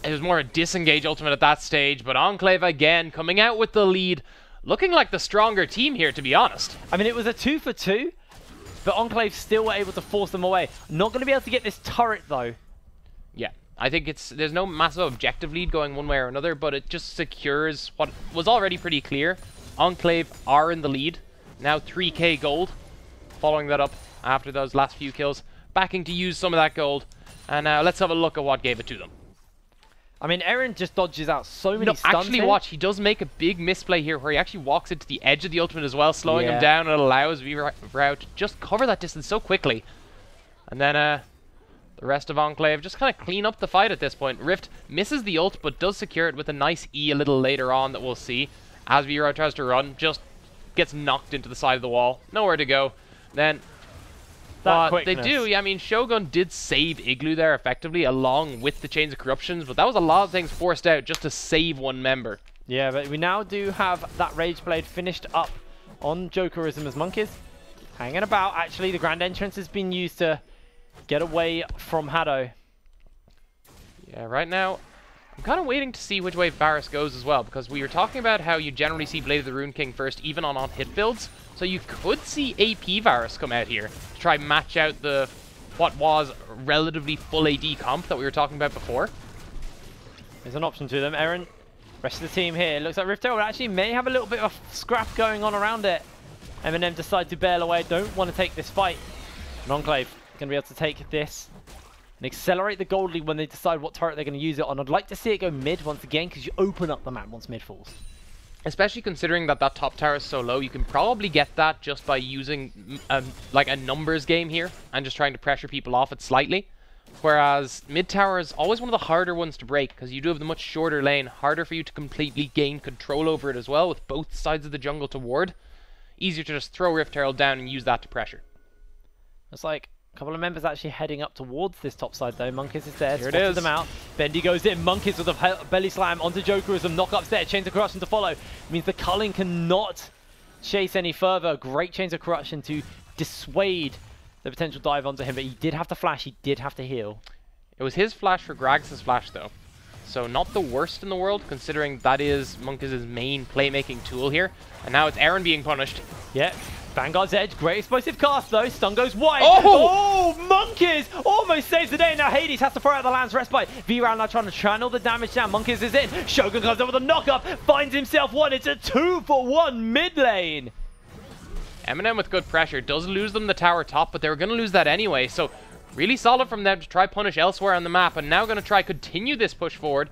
It was more a disengage ultimate at that stage, but Enclave again coming out with the lead. Looking like the stronger team here, to be honest. I mean, it was a 2-for-2, but Enclave still were able to force them away. Not going to be able to get this turret, though. Yeah, I think there's no massive objective lead going one way or another, but it just secures what was already pretty clear. Enclave are in the lead. Now 3k gold. Following that up after those last few kills. Backing to use some of that gold. And let's have a look at what gave it to them. I mean, Eren just dodges out so many stuns. Actually, watch. He does make a big misplay here where he actually walks into the edge of the ultimate as well, slowing him down, and it allows V-Ral to just cover that distance so quickly. And then the rest of Enclave just kind of clean up the fight at this point. Rift misses the ult, but does secure it with a nice E a little later on that we'll see. As V-Ral tries to run, just gets knocked into the side of the wall. Nowhere to go. Then they do. I mean, Shogun did save Igloo there effectively, along with the Chains of Corruptions, but that was a lot of things forced out just to save one member. Yeah, but we now do have that Rage Blade finished up on Jokerism as Monkeys. Hanging about, actually. The Grand Entrance has been used to get away from Haddo. Yeah, right now, I'm kind of waiting to see which way Varus goes as well, because we were talking about how you generally see Blade of the Rune King first, even on hit builds. So you could see AP Varus come out here to try match out what was relatively full AD comp that we were talking about before. There's an option to them. Eren, rest of the team here. Looks like Riftail actually may have a little bit of a scrap going on around it. MnM decide to bail away. Don't want to take this fight. And Enclave going to be able to take this and accelerate the gold lead when they decide what turret they're going to use it on. I'd like to see it go mid once again because you open up the map once mid falls. Especially considering that top tower is so low, you can probably get that just by using like a numbers game here and just trying to pressure people off it slightly. Whereas mid tower is always one of the harder ones to break because you do have the much shorter lane, harder for you to completely gain control over it as well with both sides of the jungle to ward. Easier to just throw Rift Herald down and use that to pressure. It's like a couple of members actually heading up towards this top side though. Monkeys is there, here it is. Them out. Bendy goes in, Monkeys with a belly slam onto Jokerism, knock-ups there, Chains of Corruption to follow. Means the Culling cannot chase any further. Great Chains of Corruption to dissuade the potential dive onto him, but he did have to flash, he did have to heal. It was his flash for Gragas' flash though. So not the worst in the world, considering that is Monkeys' main playmaking tool here. And now it's Eren being punished. Yeah. Vanguard's Edge, great explosive cast though. Stun goes wide. Oh! Monkeys almost saves the day. Now Hades has to throw out the Lance Respite. V-Ral now trying to channel the damage down. Monkeys is in. Shogun comes over the knock-up, finds himself one. It's a 2-for-1 mid lane. MnM with good pressure does lose them the tower top, but they were going to lose that anyway. So really solid from them to try punish elsewhere on the map, and now going to try continue this push forward.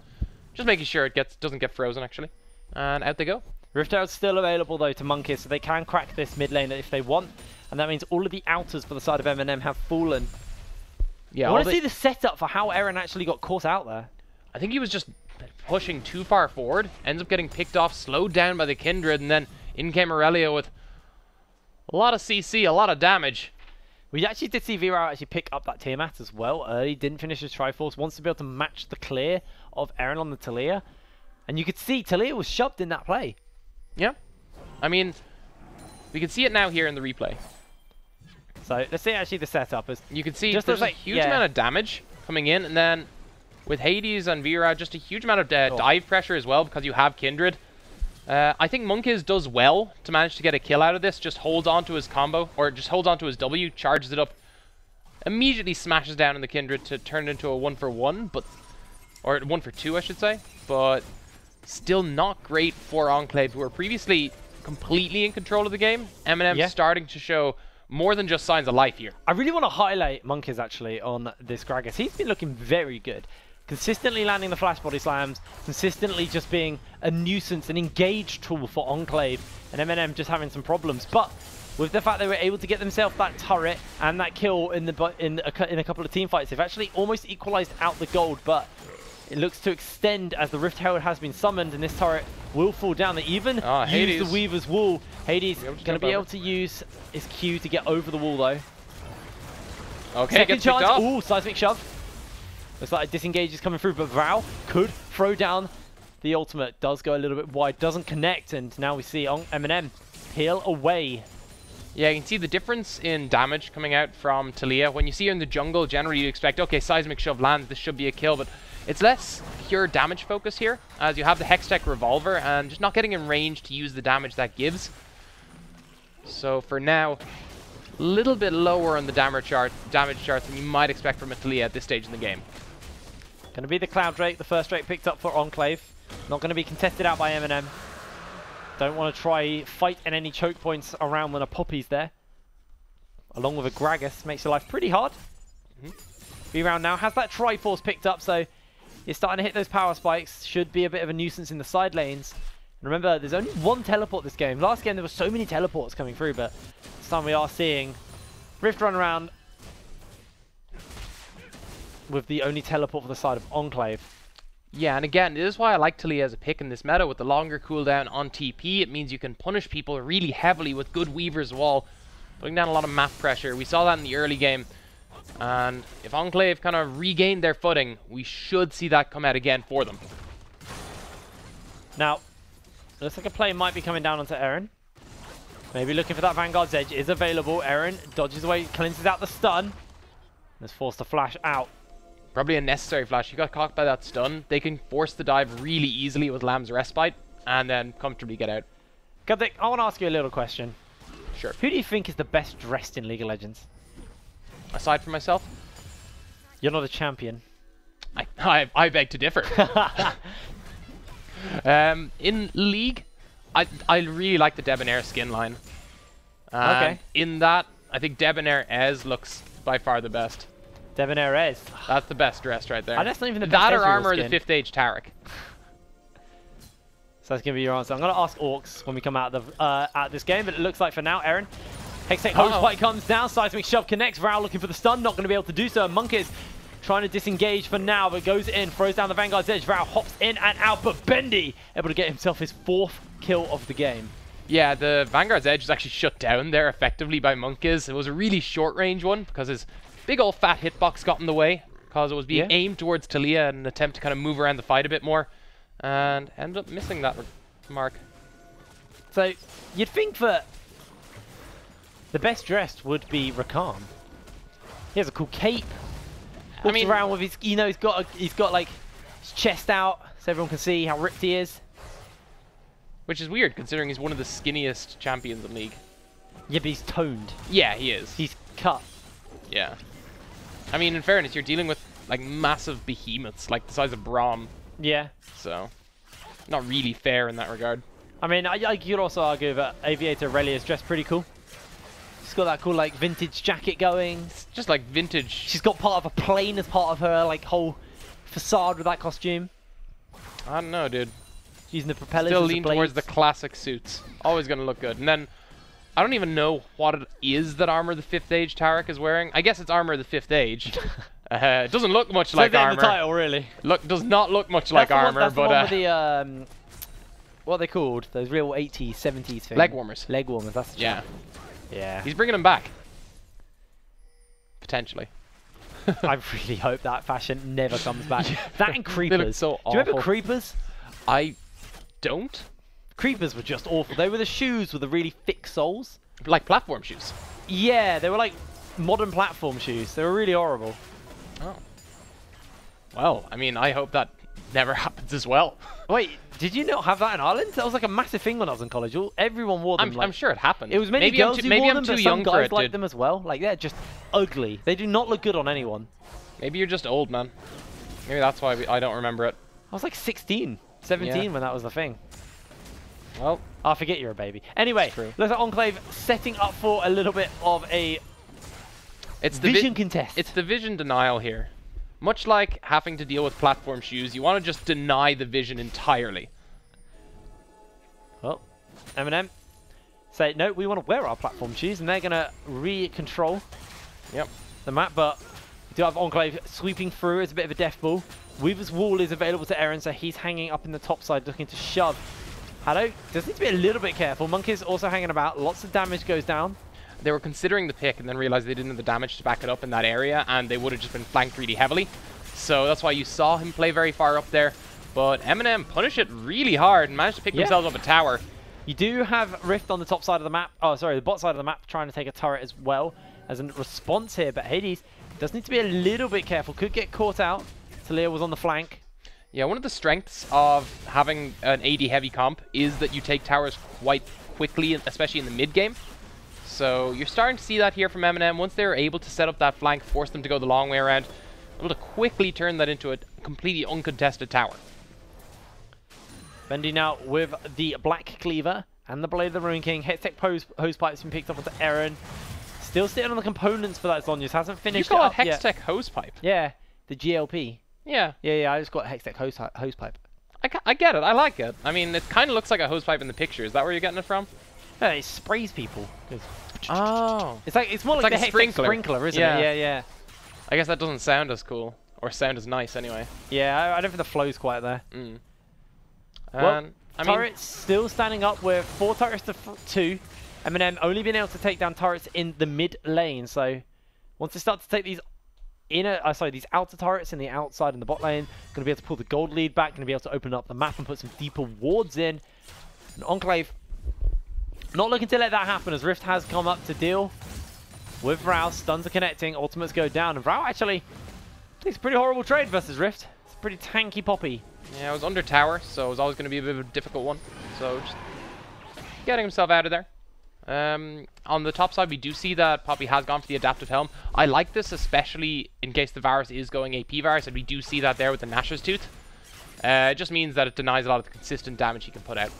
Just making sure it doesn't get frozen actually. And out they go. Rift Herald's still available though to Monkeys, so they can crack this mid lane if they want. And that means all of the outers for the side of MnM have fallen. Yeah, I want to see the setup for how Eren actually got caught out there. I think he was just pushing too far forward, ends up getting picked off, slowed down by the Kindred, and then in came Aurelia with a lot of CC, a lot of damage. We actually did see V-Ral actually pick up that Tiamat as well early, didn't finish his Triforce, wants to be able to match the clear of Eren on the Talia. And you could see Talia was shoved in that play. Yeah. I mean, we can see it now here in the replay. So let's see actually the setup. You can see just there's a huge amount of damage coming in, and then with Hades and V-Ral, just a huge amount of dive pressure as well because you have Kindred. I think Monkiz does well to manage to get a kill out of this. Just holds on to his combo, or just holds on to his W, charges it up, immediately smashes down in the Kindred to turn it into a 1-for-1, or 1-for-2, I should say. But still not great for Enclave, who were previously completely in control of the game. MnM starting to show more than just signs of life here. I really want to highlight Monkiz actually on this Gragas. He's been looking very good. Consistently landing the flash body slams, consistently just being a nuisance, an engaged tool for Enclave, and MnM just having some problems. But with the fact they were able to get themselves that turret and that kill in a couple of team fights, they've actually almost equalized out the gold, but it looks to extend as the Rift Herald has been summoned, and this turret will fall down. They even use the Weaver's Wall. Hades going to be able to use his Q to get over the wall, though. Okay, second chance. Ooh, seismic shove. Looks like a disengage is coming through, but Vrao could throw down the ultimate. Does go a little bit wide, doesn't connect, and now we see MnM peel away. Yeah, you can see the difference in damage coming out from Talia. When you see her in the jungle, generally you expect, okay, seismic shove lands, this should be a kill, but it's less pure damage focus here, as you have the Hextech Revolver and just not getting in range to use the damage that gives. So for now, a little bit lower on the damage chart than you might expect from a Talia at this stage in the game. Going to be the Cloud Drake, the first Drake picked up for Enclave. Not going to be contested out by MnM. Don't want to try fight in any choke points around when a Poppy's there. Along with a Gragas, makes your life pretty hard. B-Round now has that Triforce picked up, so you're starting to hit those power spikes. Should be a bit of a nuisance in the side lanes. And remember, there's only one teleport this game. Last game there were so many teleports coming through, but this time we are seeing Rift run around with the only teleport for the side of Enclave. Yeah, and again, this is why I like Talia as a pick in this meta. With the longer cooldown on TP, it means you can punish people really heavily with good Weaver's Wall, putting down a lot of map pressure. We saw that in the early game, and if Enclave kind of regained their footing, we should see that come out again for them. Now, looks like a play might be coming down onto Aaron. Maybe looking for that Vanguard's Edge is available. Aaron dodges away, cleanses out the stun, and is forced to flash out. Probably a necessary flash. You got caught by that stun. They can force the dive really easily with Lamb's Respite and then comfortably get out. Gadzik, I want to ask you a little question. Sure. Who do you think is the best dressed in League of Legends? Aside from myself? You're not a champion. I beg to differ. In League, I really like the Debonair skin line. Okay. In that, I think Debonair Ez looks by far the best. Debonair Ez. That's the best dressed right there. That's not even the best. That or Armor of the 5th Age Taric. So that's going to be your answer. I'm going to ask Orcs when we come out of at this game, but it looks like for now, Aaron. Hextech Hosepipe comes down, Seismic Shove connects, Vrao looking for the stun, not going to be able to do so. And Monkiz trying to disengage for now, but goes in, throws down the Vanguard's Edge. Vrao hops in and out, but Bendy able to get himself his 4th kill of the game. Yeah, the Vanguard's Edge is actually shut down there effectively by Monkiz. It was a really short range one because his big old fat hitbox got in the way because it was being aimed towards Talia in an attempt to kind of move around the fight a bit more, and ended up missing that mark. So you'd think that the best dressed would be Rakan. He has a cool cape. Walks around with his, you know, he's got like his chest out so everyone can see how ripped he is. Which is weird considering he's one of the skinniest champions in League. Yeah, but he's toned. Yeah, he is. He's cut. Yeah. I mean, in fairness, you're dealing with like massive behemoths, like the size of Braum. Yeah. So, not really fair in that regard. I mean, I could also argue that Aviator Aurelia is dressed pretty cool. She's got that cool like vintage jacket going. It's just like vintage. She's got part of a plane as part of her like whole facade with that costume. I don't know, dude. Using the propellers. Still as lean blades. towards the classic suits. Always going to look good. And then, I don't even know what it is that Armor of the 5th Age Taric is wearing. I guess it's Armor of the 5th Age. It doesn't look much like armor. In the title, really. Does not look much like armor, that's but the one with the what are they called? Those real 80s, 70s things. leg warmers. Leg warmers. That's the yeah. Yeah. He's bringing them back. Potentially. I really hope that fashion never comes back. That and Creepers. They look so awful. Do you remember Creepers? I don't. Creepers were just awful. They were the shoes with the really thick soles. Like platform shoes. Yeah, they were like modern platform shoes. They were really horrible. Oh. Well, I mean, I hope that never happens islands as well. Wait, did you not have that in Ireland? That was like a massive thing when I was in college. Everyone wore them. I'm sure it happened. It was mainly girls who wore them, but some for guys it, liked them as well. Like, they're just ugly. They do not look good on anyone. Maybe you're just old, man. Maybe that's why I don't remember it. I was like 16, 17 when that was the thing. Well, I forget you're a baby. Anyway, looks like Enclave setting up for a little bit of a vision contest. It's the vision denial here. Much like having to deal with platform shoes, you want to just deny the vision entirely. Well, MnM say, no, we want to wear our platform shoes, and they're going to re-control the map, but we do have Enclave sweeping through as a bit of a death ball. Weaver's wall is available to Aaron, so he's hanging up in the top side, looking to shove. Haddo does need to be a little bit careful. Monkey's also hanging about. Lots of damage goes down. They were considering the pick and then realized they didn't have the damage to back it up in that area, and they would have just been flanked really heavily. So that's why you saw him play very far up there. But MnM punish it really hard and managed to pick themselves up a tower. You do have Rift on the top side of the map. Oh, sorry, the bot side of the map trying to take a turret as well as a response here. But Hades does need to be a little bit careful. Could get caught out. Talia was on the flank. Yeah, one of the strengths of having an AD heavy comp is that you take towers quite quickly, especially in the mid game. So you're starting to see that here from MnM. Once they're able to set up that flank, force them to go the long way around, able to quickly turn that into a completely uncontested tower. Bendy now with the Black Cleaver and the Blade of the Ruin King. Hextech Hosepipes been picked up onto Aaron. Still sitting on the components for that Zonius. Hasn't finished You it call up it yet. Hextech Hosepipe? Yeah, the GLP. Yeah. Yeah, I just got Hextech Hosepipe. I get it. I like it. I mean, it kind of looks like a hosepipe in the picture. Is that where you're getting it from? Yeah, it sprays people. Oh. It's more like the Hextech sprinkler, isn't it? Yeah. I guess that doesn't sound as cool. Or sound as nice, anyway. Yeah, I don't think the flow's quite there. Well, turrets still standing up with 4 turrets to 2. MnM only being able to take down turrets in the mid lane. So once they start to take these these outer turrets in the outside and the bot lane, going to be able to pull the gold lead back, going to be able to open up the map and put some deeper wards in. And Enclave not looking to let that happen, as Rift has come up to deal with Vrao. Stuns are connecting, ultimates go down, and Vrao actually takes a pretty horrible trade versus Rift. It's a pretty tanky Poppy. Yeah, it was under tower, so it was always going to be a bit of a difficult one. So just getting himself out of there. On the top side, we do see that Poppy has gone for the adaptive helm. I like this, especially in case the Varus is going AP Varus, and we do see that there with the Nashor's Tooth. It just means that it denies a lot of the consistent damage he can put out.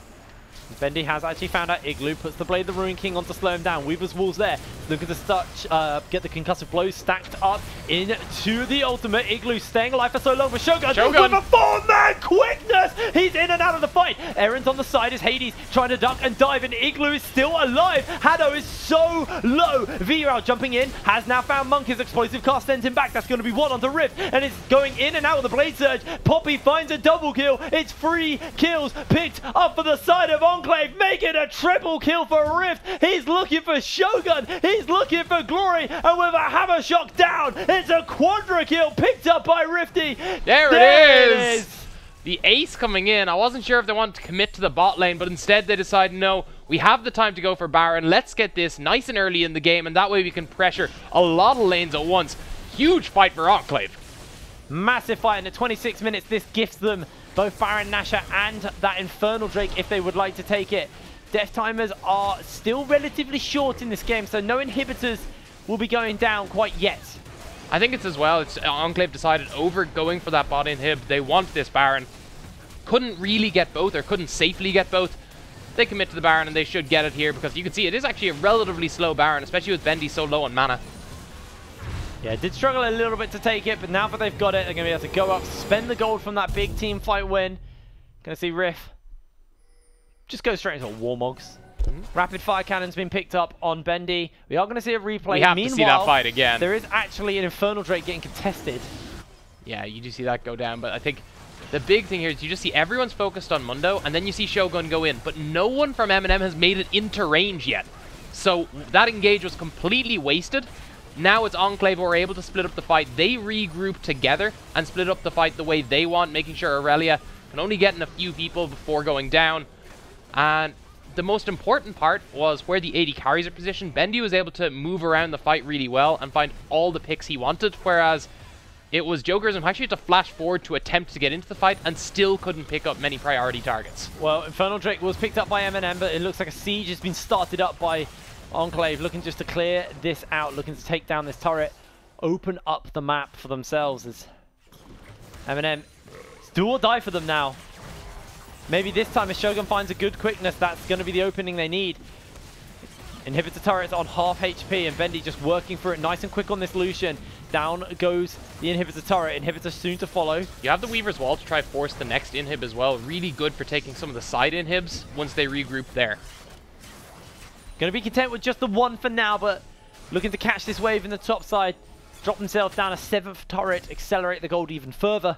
Bendy has actually found out Igloo, puts the Blade of the Ruin King on to slow him down. Weaver's Wall's there, looking to get the concussive blows stacked up into the ultimate. Igloo staying alive for so long, but Shogun with a 4-man quickness! He's in and out of the fight. Aaron's on the side as Hades trying to duck and dive, and Igloo is still alive. Haddo is so low. Vrao jumping in, has now found Monkey's explosive cast, sends him back. That's going to be one onto Rift, and it's going in and out with the Blade Surge. Poppy finds a double kill. It's 3 kills picked up for the side of Enclave, making a triple kill for Rift. He's looking for Shogun, he's looking for glory, and with a hammer shock down, it's a quadra kill picked up by Rifty. There it is! The ace coming in. I wasn't sure if they wanted to commit to the bot lane, but instead they decided, no, we have the time to go for Baron. Let's get this nice and early in the game, and that way we can pressure a lot of lanes at once. Huge fight for Enclave. Massive fight, and at 26 minutes, this gifts them both Baron Nashor and that Infernal Drake if they would like to take it. Death timers are still relatively short in this game, so no inhibitors will be going down quite yet. I think it's as well, Enclave decided over going for that bot inhib. They want this Baron. Couldn't really get both, or couldn't safely get both. They commit to the Baron, and they should get it here, because you can see it is actually a relatively slow Baron, especially with Bendy so low on mana. Yeah, did struggle a little bit to take it, but now that they've got it, they're going to be able to go up, spend the gold from that big team fight win. Going to see Riff just go straight into Warmogs. Rapid fire cannon's been picked up on Bendy. We are going to see a replay. We have to see that fight again. There is actually an Infernal Drake getting contested. Yeah, you do see that go down, but I think the big thing here is you just see everyone's focused on Mundo, and then you see Shogun go in, but no one from MnM has made it into range yet. So that engage was completely wasted. Now it's Enclave who are able to split up the fight. They regroup together and split up the fight the way they want, making sure Aurelia can only get in a few people before going down. And the most important part was where the AD carries are positioned. Bendy was able to move around the fight really well and find all the picks he wanted, whereas it was Jokerism who actually had to flash forward to attempt to get into the fight and still couldn't pick up many priority targets. Well, Infernal Drake was picked up by MnM, but it looks like a siege has been started up by ENCLAVE, looking just to clear this out, looking to take down this turret, open up the map for themselves as MnM, it's do or die for them now. Maybe this time if Shogun finds a good quickness, that's going to be the opening they need. Inhibitor turret's on half HP and Bendy just working for it nice and quick on this Lucian. Down goes the Inhibitor turret. Inhibitor soon to follow. You have the Weaver's Wall to try force the next inhib as well. Really good for taking some of the side inhibs once they regroup there. Going to be content with just the one for now, but looking to catch this wave in the top side. Drop themselves down a 7th turret, accelerate the gold even further.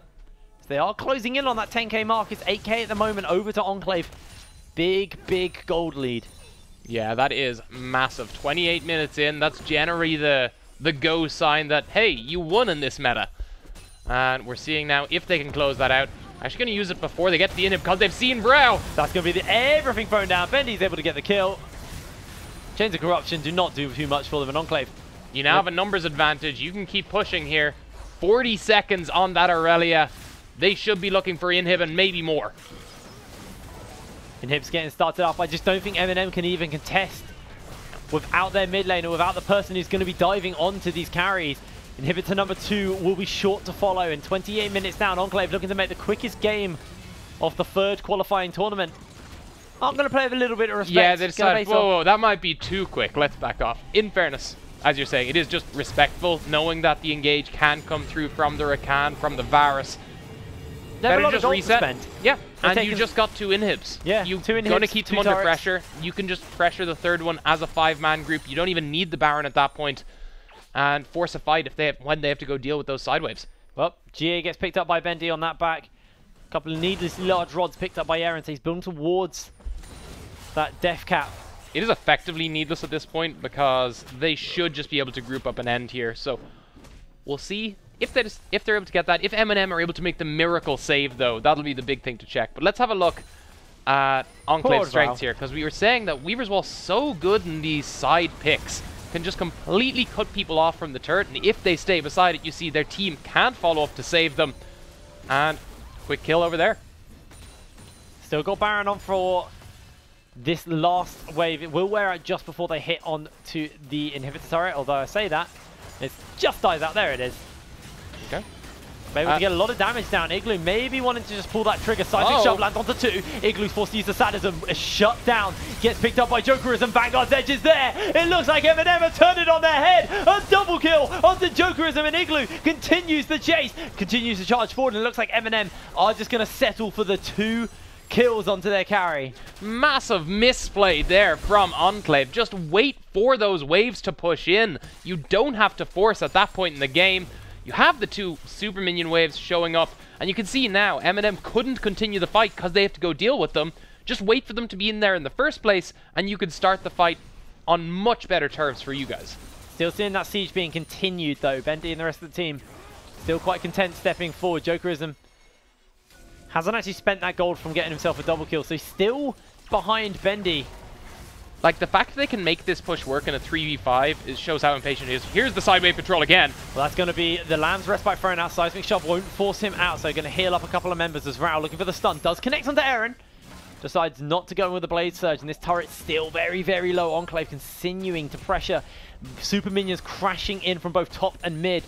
So they are closing in on that 10k mark. It's 8k at the moment over to ENCLAVE. Big, big gold lead. Yeah, that is massive. 28 minutes in, that's generally the go sign that, hey, you won in this meta. And we're seeing now if they can close that out. Actually going to use it before they get the inhib because they've seen Brow. That's going to be everything thrown down. Bendy's able to get the kill. Chains of Corruption do not do too much for them in ENCLAVE. You now have a numbers advantage. You can keep pushing here. 40 seconds on that Aurelia. They should be looking for inhib and maybe more. Inhib's getting started off. I just don't think MnM can even contest without their mid lane or without the person who's going to be diving onto these carries. Inhibitor number 2 will be short to follow. In 28 minutes down, ENCLAVE looking to make the quickest game of the 3rd qualifying tournament. I'm going to play with a little bit of respect. Yeah, they decided, whoa, that might be too quick. Let's back off. In fairness, as you're saying, it is just respectful, knowing that the engage can come through from the Rakan, from the Varus. Better just reset. Yeah, and you just got 2 inhibs. Yeah, you're 2 inhibs, going to keep them 2 under turrets. pressure. You can just pressure the 3rd one as a 5-man group. You don't even need the Baron at that point, and force a fight when they have to go deal with those side waves. Well, GA gets picked up by Bendy on that back. A couple of needlessly large rods picked up by Aaron, so he's building towards that death cap. It is effectively needless at this point because they should just be able to group up and end here. So we'll see if they're able to get that. If MnM are able to make the miracle save, though, that'll be the big thing to check. But let's have a look at ENCLAVE's strengths here, because we were saying that Weaver's Wall so good in these side picks, can just completely cut people off from the turret, and if they stay beside it, you see their team can't follow up to save them. And quick kill over there. Still got Baron on for this last wave. It will wear out just before they hit on to the Inhibitor turret, although I say that, it just dies out. There it is. Okay. Maybe to get a lot of damage down. Igloo maybe wanting to just pull that trigger. Seismic Shove lands onto 2. Igloo's forced to use the sadism. Shut down. Gets picked up by Jokerism. Vanguard's Edge is there. It looks like MnM have turned it on their head. A double kill onto Jokerism, and Igloo continues the chase. Continues to charge forward, and it looks like MnM are just going to settle for the 2 kills onto their carry. Massive misplay there from ENCLAVE. Just wait for those waves to push in. You don't have to force at that point in the game. You have the 2 super minion waves showing up, and you can see now MnM couldn't continue the fight because they have to go deal with them. Just wait for them to be in there in the first place, and you could start the fight on much better terms for you guys. Still seeing that siege being continued, though. Bendy and the rest of the team still quite content stepping forward. Jokerism hasn't actually spent that gold from getting himself a double kill, so he's still behind Bendy. Like, the fact that they can make this push work in a 3v5 shows how impatient he is. Here's the sideway patrol again. Well, that's going to be the Lamb's Respite thrown out. Seismic Shove won't force him out, so going to heal up a couple of members as Rao looking for the stun. Does connect onto Aaron. Decides not to go in with the Blade Surge, and this turret's still very, very low. ENCLAVE continuing to pressure. Super minions crashing in from both top and mid.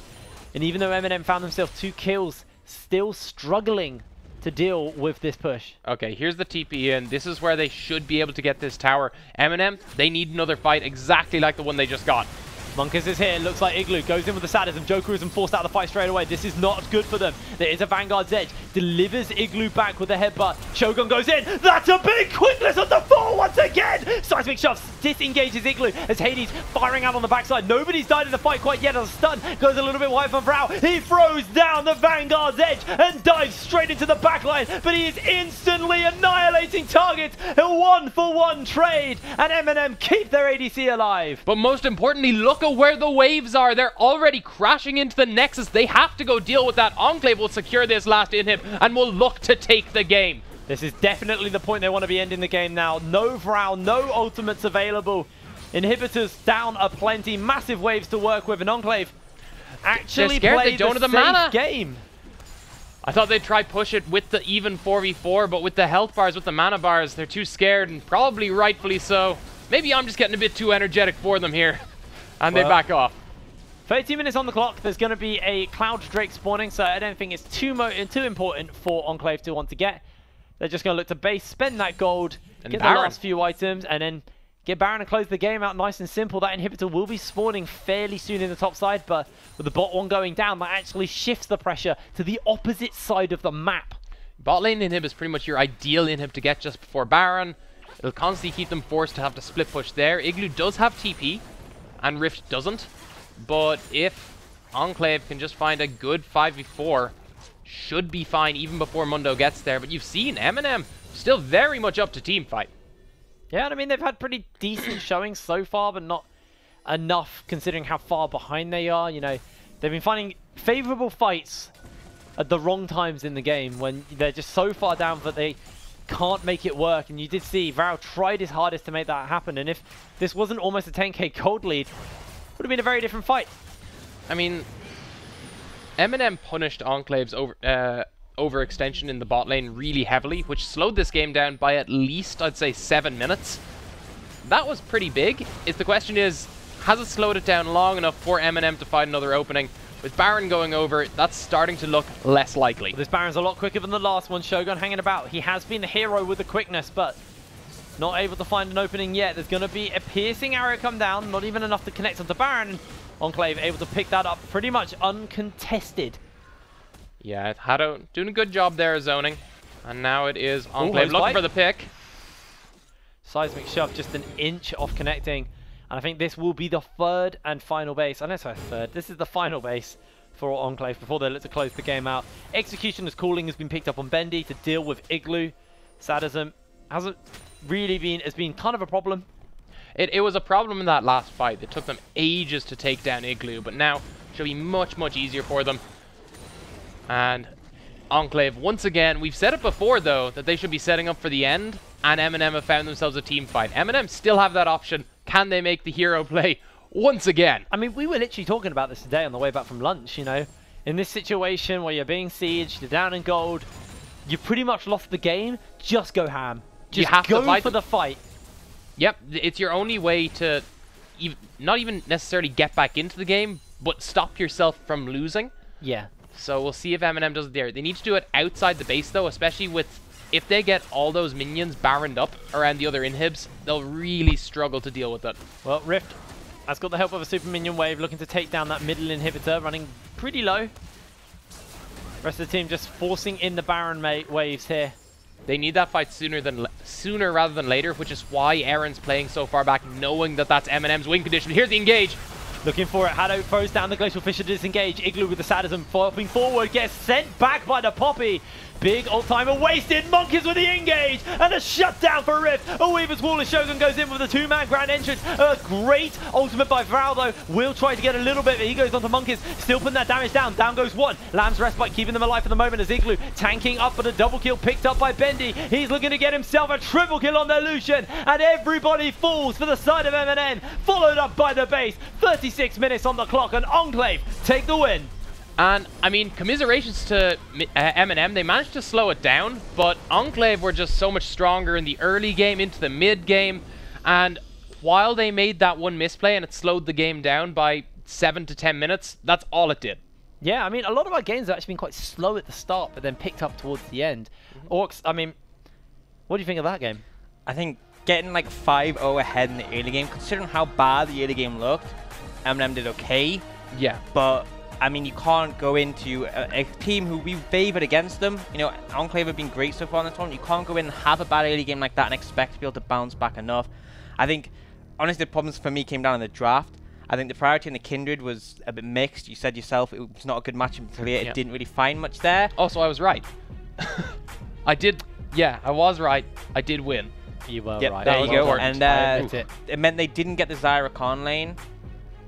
And even though MnM found themselves 2 kills, still struggling to deal with this push. Okay, here's the TP in. This is where they should be able to get this tower. MnM, they need another fight exactly like the one they just got. Monkus is here. Looks like Igloo goes in with the sadism. Jokerism forced out of the fight straight away. This is not good for them. There is a Vanguard's Edge. Delivers Igloo back with a headbutt. Shogun goes in. That's a big quickness on the 4 once again. Seismic Shove disengages Igloo as Hades firing out on the backside. Nobody's died in the fight quite yet. As a stun goes a little bit wide from Vrao. He throws down the Vanguard's Edge and dives straight into the backline. But he is instantly annihilating targets. A 1-for-1 trade. And MnM keep their ADC alive. But most importantly, look at where the waves are. They're already crashing into the Nexus. They have to go deal with that. ENCLAVE will secure this last inhib and will look to take the game. This is definitely the point they want to be ending the game now. No Vrao, no ultimates available. Inhibitors down aplenty. Massive waves to work with, and ENCLAVE actually scared play they don't the have the safe mana. game. I thought they'd try push it with the even 4v4, but with the health bars, with the mana bars, they're too scared, and probably rightfully so. Maybe I'm just getting a bit too energetic for them here, and they back off. 30 minutes on the clock. There's going to be a Cloud Drake spawning, so I don't think it's too important for Enclave to want to get. They're just going to look to base, spend that gold, And get Baron. the last few items, and then get Baron and close the game out nice and simple. That inhibitor will be spawning fairly soon in the top side, but with the bot one going down, that actually shifts the pressure to the opposite side of the map. Bot lane inhib is pretty much your ideal inhib to get just before Baron. It'll constantly keep them forced to have to split push there. Igloo does have TP, and Rift doesn't. But if Enclave can just find a good 5v4, should be fine even before Mundo gets there. But you've seen MnM still very much up to team fight. Yeah, and I mean, they've had pretty decent showings so far, but not enough considering how far behind they are. You know, they've been finding favorable fights at the wrong times in the game when they're just so far down that they can't make it work. And you did see Varel tried his hardest to make that happen. And if this wasn't almost a 10k gold lead, would have been a very different fight. I mean, MnM punished Enclave's overextension in the bot lane really heavily, which slowed this game down by at least, I'd say, 7 minutes. That was pretty big. The question is, has it slowed it down long enough for MnM to find another opening? With Baron going over, that's starting to look less likely. This Baron's a lot quicker than the last one. Shogun hanging about. He has been the hero with the quickness, but not able to find an opening yet. There's going to be a piercing arrow come down, not even enough to connect onto Baron. Enclave able to pick that up pretty much uncontested. Yeah, Hado doing a good job there zoning. And now it is Enclave looking for the pick. Seismic shove just an inch off connecting. And I think this will be the third and final base. I know, sorry, third. This is the final base for Enclave before they look to close the game out. Executioner's calling has been picked up on Bendy to deal with Igloo. Sadism hasn't really been, has been kind of a problem. It was a problem in that last fight. It took them ages to take down Igloo, but now should be much, much easier for them. And Enclave, once again, we've said it before though, that they should be setting up for the end, and MnM have found themselves a team fight. MnM still have that option. Can they make the hero play once again? I mean, we were literally talking about this today on the way back from lunch, you know. In this situation where you're being sieged, you're down in gold, you've pretty much lost the game, just go ham. Just you have go to fight for the fight. Yep, it's your only way to not even necessarily get back into the game, but stop yourself from losing. Yeah. So we'll see if MnM does it there. They need to do it outside the base though, especially with if they get all those minions baroned up around the other inhibs, they'll really struggle to deal with it. Well, Rift has got the help of a super minion wave, looking to take down that middle inhibitor, running pretty low. Rest of the team just forcing in the Baron waves here. They need that fight sooner rather than later, which is why Aaron's playing so far back, knowing that that's MnM's win condition. Here's the engage. Looking for it. Hado throws down the Glacial Fish to disengage. Igloo with the sadism, flopping forward, gets sent back by the Poppy. Big old timer wasted. Monkeys with the engage and a shutdown for Rift. A Weaver's Wall as Shogun goes in with a two-man grand entrance. A great ultimate by Varel though. Will try to get a little bit, but he goes onto Monkeys. Still putting that damage down. Down goes one. Lamb's Respite keeping them alive for the moment as Igloo tanking up for the double kill picked up by Bendy. He's looking to get himself a triple kill on their Lucian. And everybody falls for the side of MnM. Followed up by the base. 36 minutes on the clock and Enclave take the win. And, I mean, commiserations to MnM, they managed to slow it down, but Enclave were just so much stronger in the early game into the mid game, and while they made that one misplay and it slowed the game down by 7 to 10 minutes, that's all it did. Yeah, I mean, a lot of our games have actually been quite slow at the start, but then picked up towards the end. Orcs, I mean, what do you think of that game? I think getting like 5-0 ahead in the early game, considering how bad the early game looked, MnM did okay. Yeah. But I mean, you can't go into a team who we favored against them. You know, Enclave have been great so far in this tournament. You can't go in and have a bad early game like that and expect to be able to bounce back enough. I think, honestly, the problems for me came down in the draft. I think the priority in the Kindred was a bit mixed. You said yourself it was not a good match in clear. It didn't really find much there. Also, I was right. I was right. I did win. You were right. There you go. And it meant they didn't get the Zyra Khan lane.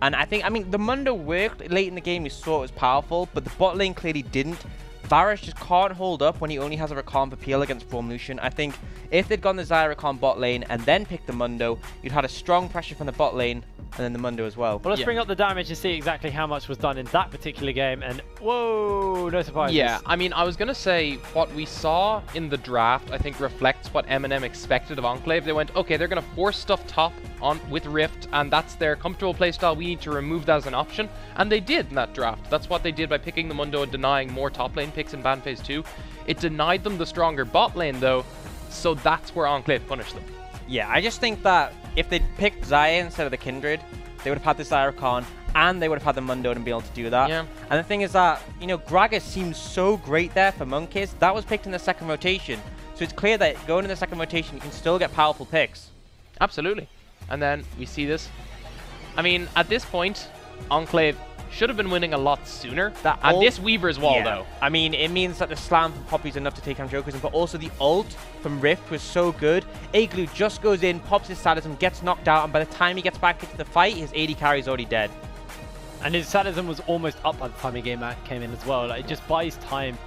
And I mean, the Mundo worked late in the game. You saw it was powerful, but the bot lane clearly didn't. Varus just can't hold up when he only has a Rakan Papil against Form Lucian. I think if they'd gone the Zyra Rakan bot lane and then picked the Mundo, you'd had a strong pressure from the bot lane and then the Mundo as well. Well, let's bring up the damage and see exactly how much was done in that particular game. And whoa, no surprises. Yeah, I mean, I was going to say what we saw in the draft, I think, reflects what MnM expected of Enclave. They went, okay, they're going to force stuff top on with Rift, and that's their comfortable playstyle. We need to remove that as an option. And they did in that draft. That's what they did by picking the Mundo and denying more top lane picks in ban phase 2. It denied them the stronger bot lane, though, so that's where Enclave punished them. Yeah, I just think that if they'd picked Xayah instead of the Kindred, they would have had this Irakan, and they would have had the Mundo to be able to do that. Yeah. And the thing is that, you know, Gragas seems so great there for Monkeys. That was picked in the second rotation. So it's clear that going in the second rotation, you can still get powerful picks. Absolutely. And then we see this. I mean, at this point, Enclave should have been winning a lot sooner. And this Weaver's wall, though. I mean, it means that the slam from Poppy is enough to take down Jokers, but also the ult from Rift was so good. Igloo just goes in, pops his sadism, gets knocked out, and by the time he gets back into the fight, his AD carry is already dead. And his sadism was almost up by the time he came in as well. Like, it just buys time.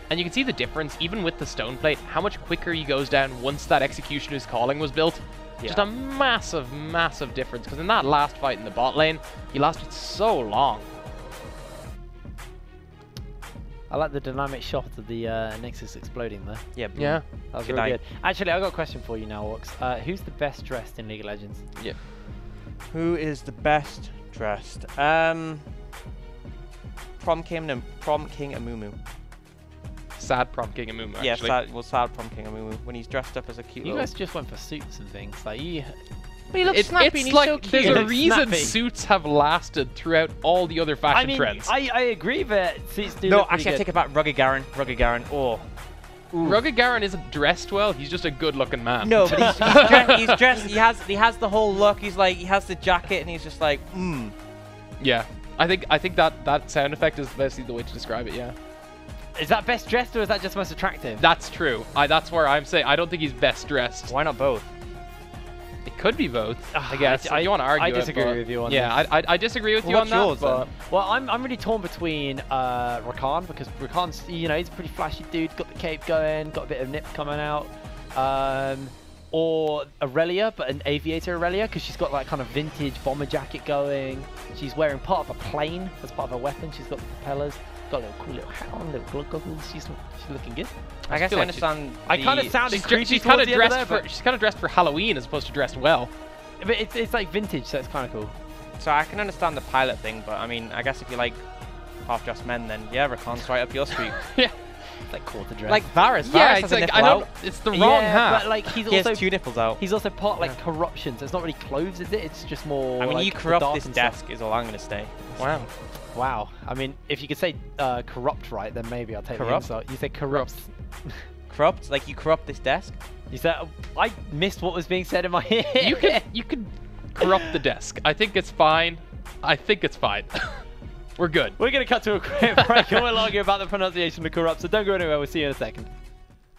And you can see the difference, even with the stone plate, how much quicker he goes down once that Executioner's Calling was built. Yeah. Just a massive, massive difference, because in that last fight in the bot lane, he lasted so long. I like the dynamic shot of the Nexus exploding there. Yeah. Yeah. That was really good. Actually, I've got a question for you now, Orcs. Who's the best dressed in League of Legends? Yeah. Who is the best dressed? Prom King Amumu. Sad Prom King Amumu, actually. Yeah, sad Prom King Amumu, when he's dressed up as a cute You guys just went for suits and things. Like, he looks snappy and he's like, so cute. there's a reason suits have lasted throughout all the other fashion trends. I agree that suits do No, look actually, I take it back. Rugged Garen. Oh. Ooh. Rugged Garen isn't dressed well, he's just a good-looking man. No, but he's dressed, he has the whole look, he has the jacket, and he's just like, Yeah, I think that sound effect is basically the way to describe it, yeah. Is that best dressed or is that just most attractive? That's true. That's where I'm saying I don't think he's best dressed. Why not both? It could be both, I guess. You want to argue I disagree with you on this. Yeah, I disagree with you on that. Yours, but well, I'm really torn between Rakan, because Rakan's, you know, he's a pretty flashy dude, got the cape going, got a bit of nip coming out. Or Aurelia, but an aviator Aurelia, because she's got like kind of vintage bomber jacket going. She's wearing part of a plane as part of her weapon. She's got the propellers. Got a little cool little hat on, little goggles. She's looking good. I guess I understand. I kind of sounded creepy. She's kind of dressed for Halloween as opposed to dressed well. But it's like vintage, so it's kind of cool. So I can understand the pilot thing, but I mean, I guess if you like half-dressed men, then yeah, Rakan's right up your street. Yeah. It's like quarter dress. Like Varus. Yeah, Varus it's has a like nipple it's the wrong hat. But like he has two nipples out. He's also part like corruption, so it's not really clothes, is it? It's just more. I mean, like, you corrupt this stuff. desk is all I'm gonna say. Wow. Wow. I mean, if you could say corrupt right, then maybe I'll take the insult. You say corrupt. Corrupt? Like you corrupt this desk? You said I missed what was being said in my ear. You could corrupt the desk. I think it's fine. We're good. We're going to cut to a quick break and we'll argue about the pronunciation of corrupt, so don't go anywhere. We'll see you in a second.